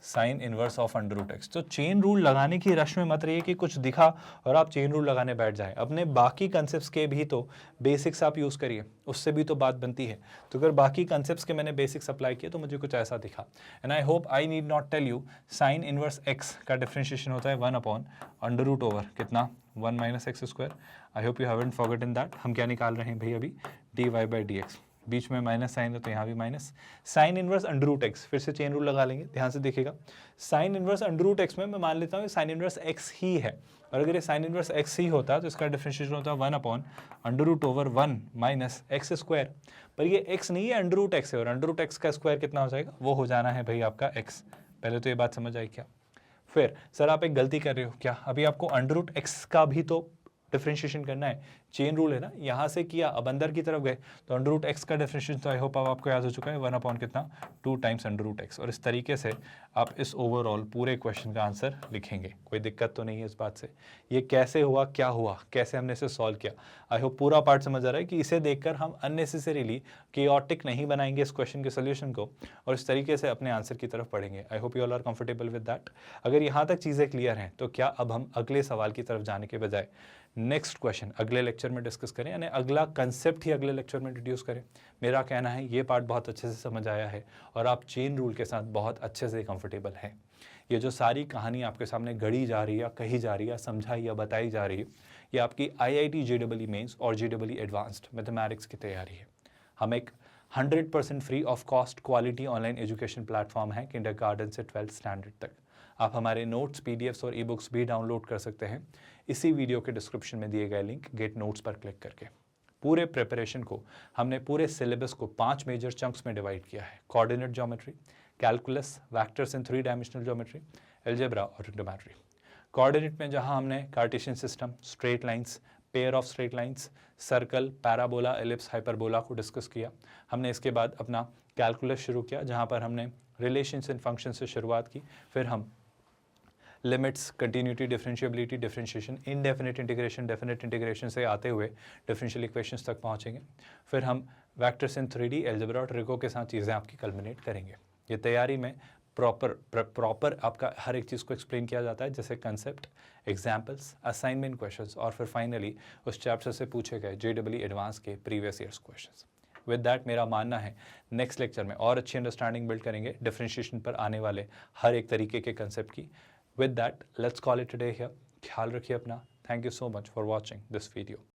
sine inverse of under root x. तो चेन रूल लगाने की रश में मत रहिए कि कुछ दिखा और आप चेन रूल लगाने बैठ जाएं। अपने बाकी कंसेप्ट्स के भी तो बेसिक्स आप यूज़ करिए, उससे भी तो बात बनती है। तो अगर बाकी कंसेप्ट्स के मैंने बेसिक्स अप्लाई किए तो मुझे कुछ ऐसा दिखा। And I hope I need not tell you, sine inverse X का डिफरेंशिएशन होता है 1 अपॉन अंडर रूट ओवर कितना? 1 minus x square. I hope you haven't forgotten that. हम क्या निकाल रहे हैं भाई अभी? dy by D X. बीच में माइनस साइन है तो यहाँ भी minus, sine inverse under root X, फिर से चेन रूल लगा लेंगे, ध्यान से देखिएगा, sign inverse under root x में मैं मान लेता हूँ साइन इनवर्स एक्स ही है, और अगर ये साइन इनवर्स एक्स ही होता है तो इसका डिफरेंशिएशन होता है 1/√1 माइनस एक्स स्क्वायर, पर ये एक्स नहीं है, अंडर रूट एक्स है, और अंडर रूट एक्स का स्क्वायर कितना हो जाएगा, वो हो जाना है भाई आपका एक्स। पहले तो ये बात समझ आई क्या? फिर सर आप एक गलती कर रहे हो क्या, अभी आपको अंडर रूट एक्स का भी तो डिफरेंशिएशन करना है, चेन रूल है ना, यहाँ से किया अब अंदर की तरफ गए तो अंडर रूट एक्स का डिफरेंशिएशन तो आई होप अब आपको याद हो चुका है, 1 कितना 2 टाइम्स अंडर रूट एक्स, और इस तरीके से आप इस ओवरऑल पूरे क्वेश्चन का आंसर लिखेंगे। कोई दिक्कत तो नहीं है इस बात से? ये कैसे हुआ, क्या हुआ, कैसे हमने इसे सॉल्व किया, आई होप पूरा पार्ट समझ आ रहा है कि इसे देखकर हम अननेसेसरीली केओटिक नहीं बनाएंगे इस क्वेश्चन के सोल्यूशन को, और इस तरीके से अपने आंसर की तरफ पढ़ेंगे। I hope you all are comfortable with that. अगर यहाँ तक चीज़ें क्लियर हैं तो क्या अब हम अगले सवाल की तरफ जाने के बजाय नेक्स्ट क्वेश्चन अगले लेक्चर में डिस्कस करें, यानी अगला कंसेप्ट ही अगले लेक्चर में इंट्रोड्यूस करें? मेरा कहना है ये पार्ट बहुत अच्छे से समझ आया है और आप चेन रूल के साथ बहुत अच्छे से कंफर्टेबल हैं। ये जो सारी कहानी आपके सामने गढ़ी जा रही है, कही जा रही है, समझाई या बताई जा रही है, ये आपकी IIT JEE मेंस और JEE एडवांस्ड मैथमेटिक्स की तैयारी है। हम एक 100% free of cost quality online education platform है किंडरगार्टन से 12th स्टैंडर्ड तक। आप हमारे नोट्स, PDFs और ई-बुक्स भी डाउनलोड कर सकते हैं इसी वीडियो के डिस्क्रिप्शन में दिए गए लिंक गेट नोट्स पर क्लिक करके। पूरे प्रिपरेशन को हमने पूरे सिलेबस को 5 मेजर चंक्स में डिवाइड किया है: coordinate geometry, calculus, vectors in 3 dimensional geometry, algebra और ट्रिग्नोमेट्री। कोऑर्डिनेट में जहां हमने Cartesian system, straight lines, pair of straight lines, circle, parabola, ellipse, hyperbola को डिस्कस किया। हमने इसके बाद अपना कैलकुलस शुरू किया जहां पर हमने रिलेशंस एंड फंक्शन से शुरुआत की, फिर हम limits, continuity, differentiability, differentiation, indefinite integration, definite integration से आते हुए डिफरेंशियल इक्वेशंस तक पहुंचेंगे। फिर हम वेक्टर्स इन 3D, अलजेब्रा और ट्रिको के साथ चीज़ें आपकी कल्मिनेट करेंगे। ये तैयारी में प्रॉपर आपका हर एक चीज़ को एक्सप्लेन किया जाता है, जैसे कंसेप्ट, एग्जाम्पल्स, असाइनमेंट क्वेश्चंस और फिर फाइनली उस चैप्टर से पूछे गए JEE एडवांस के previous years questions. With that मेरा मानना है नेक्स्ट लेक्चर में और अच्छी अंडरस्टैंडिंग बिल्ड करेंगे डिफरेंशिएशन पर आने वाले हर एक तरीके के कंसेप्ट की। With that, let's call it a day here. ख्याल रखिए अपना. Thank you so much for watching this video.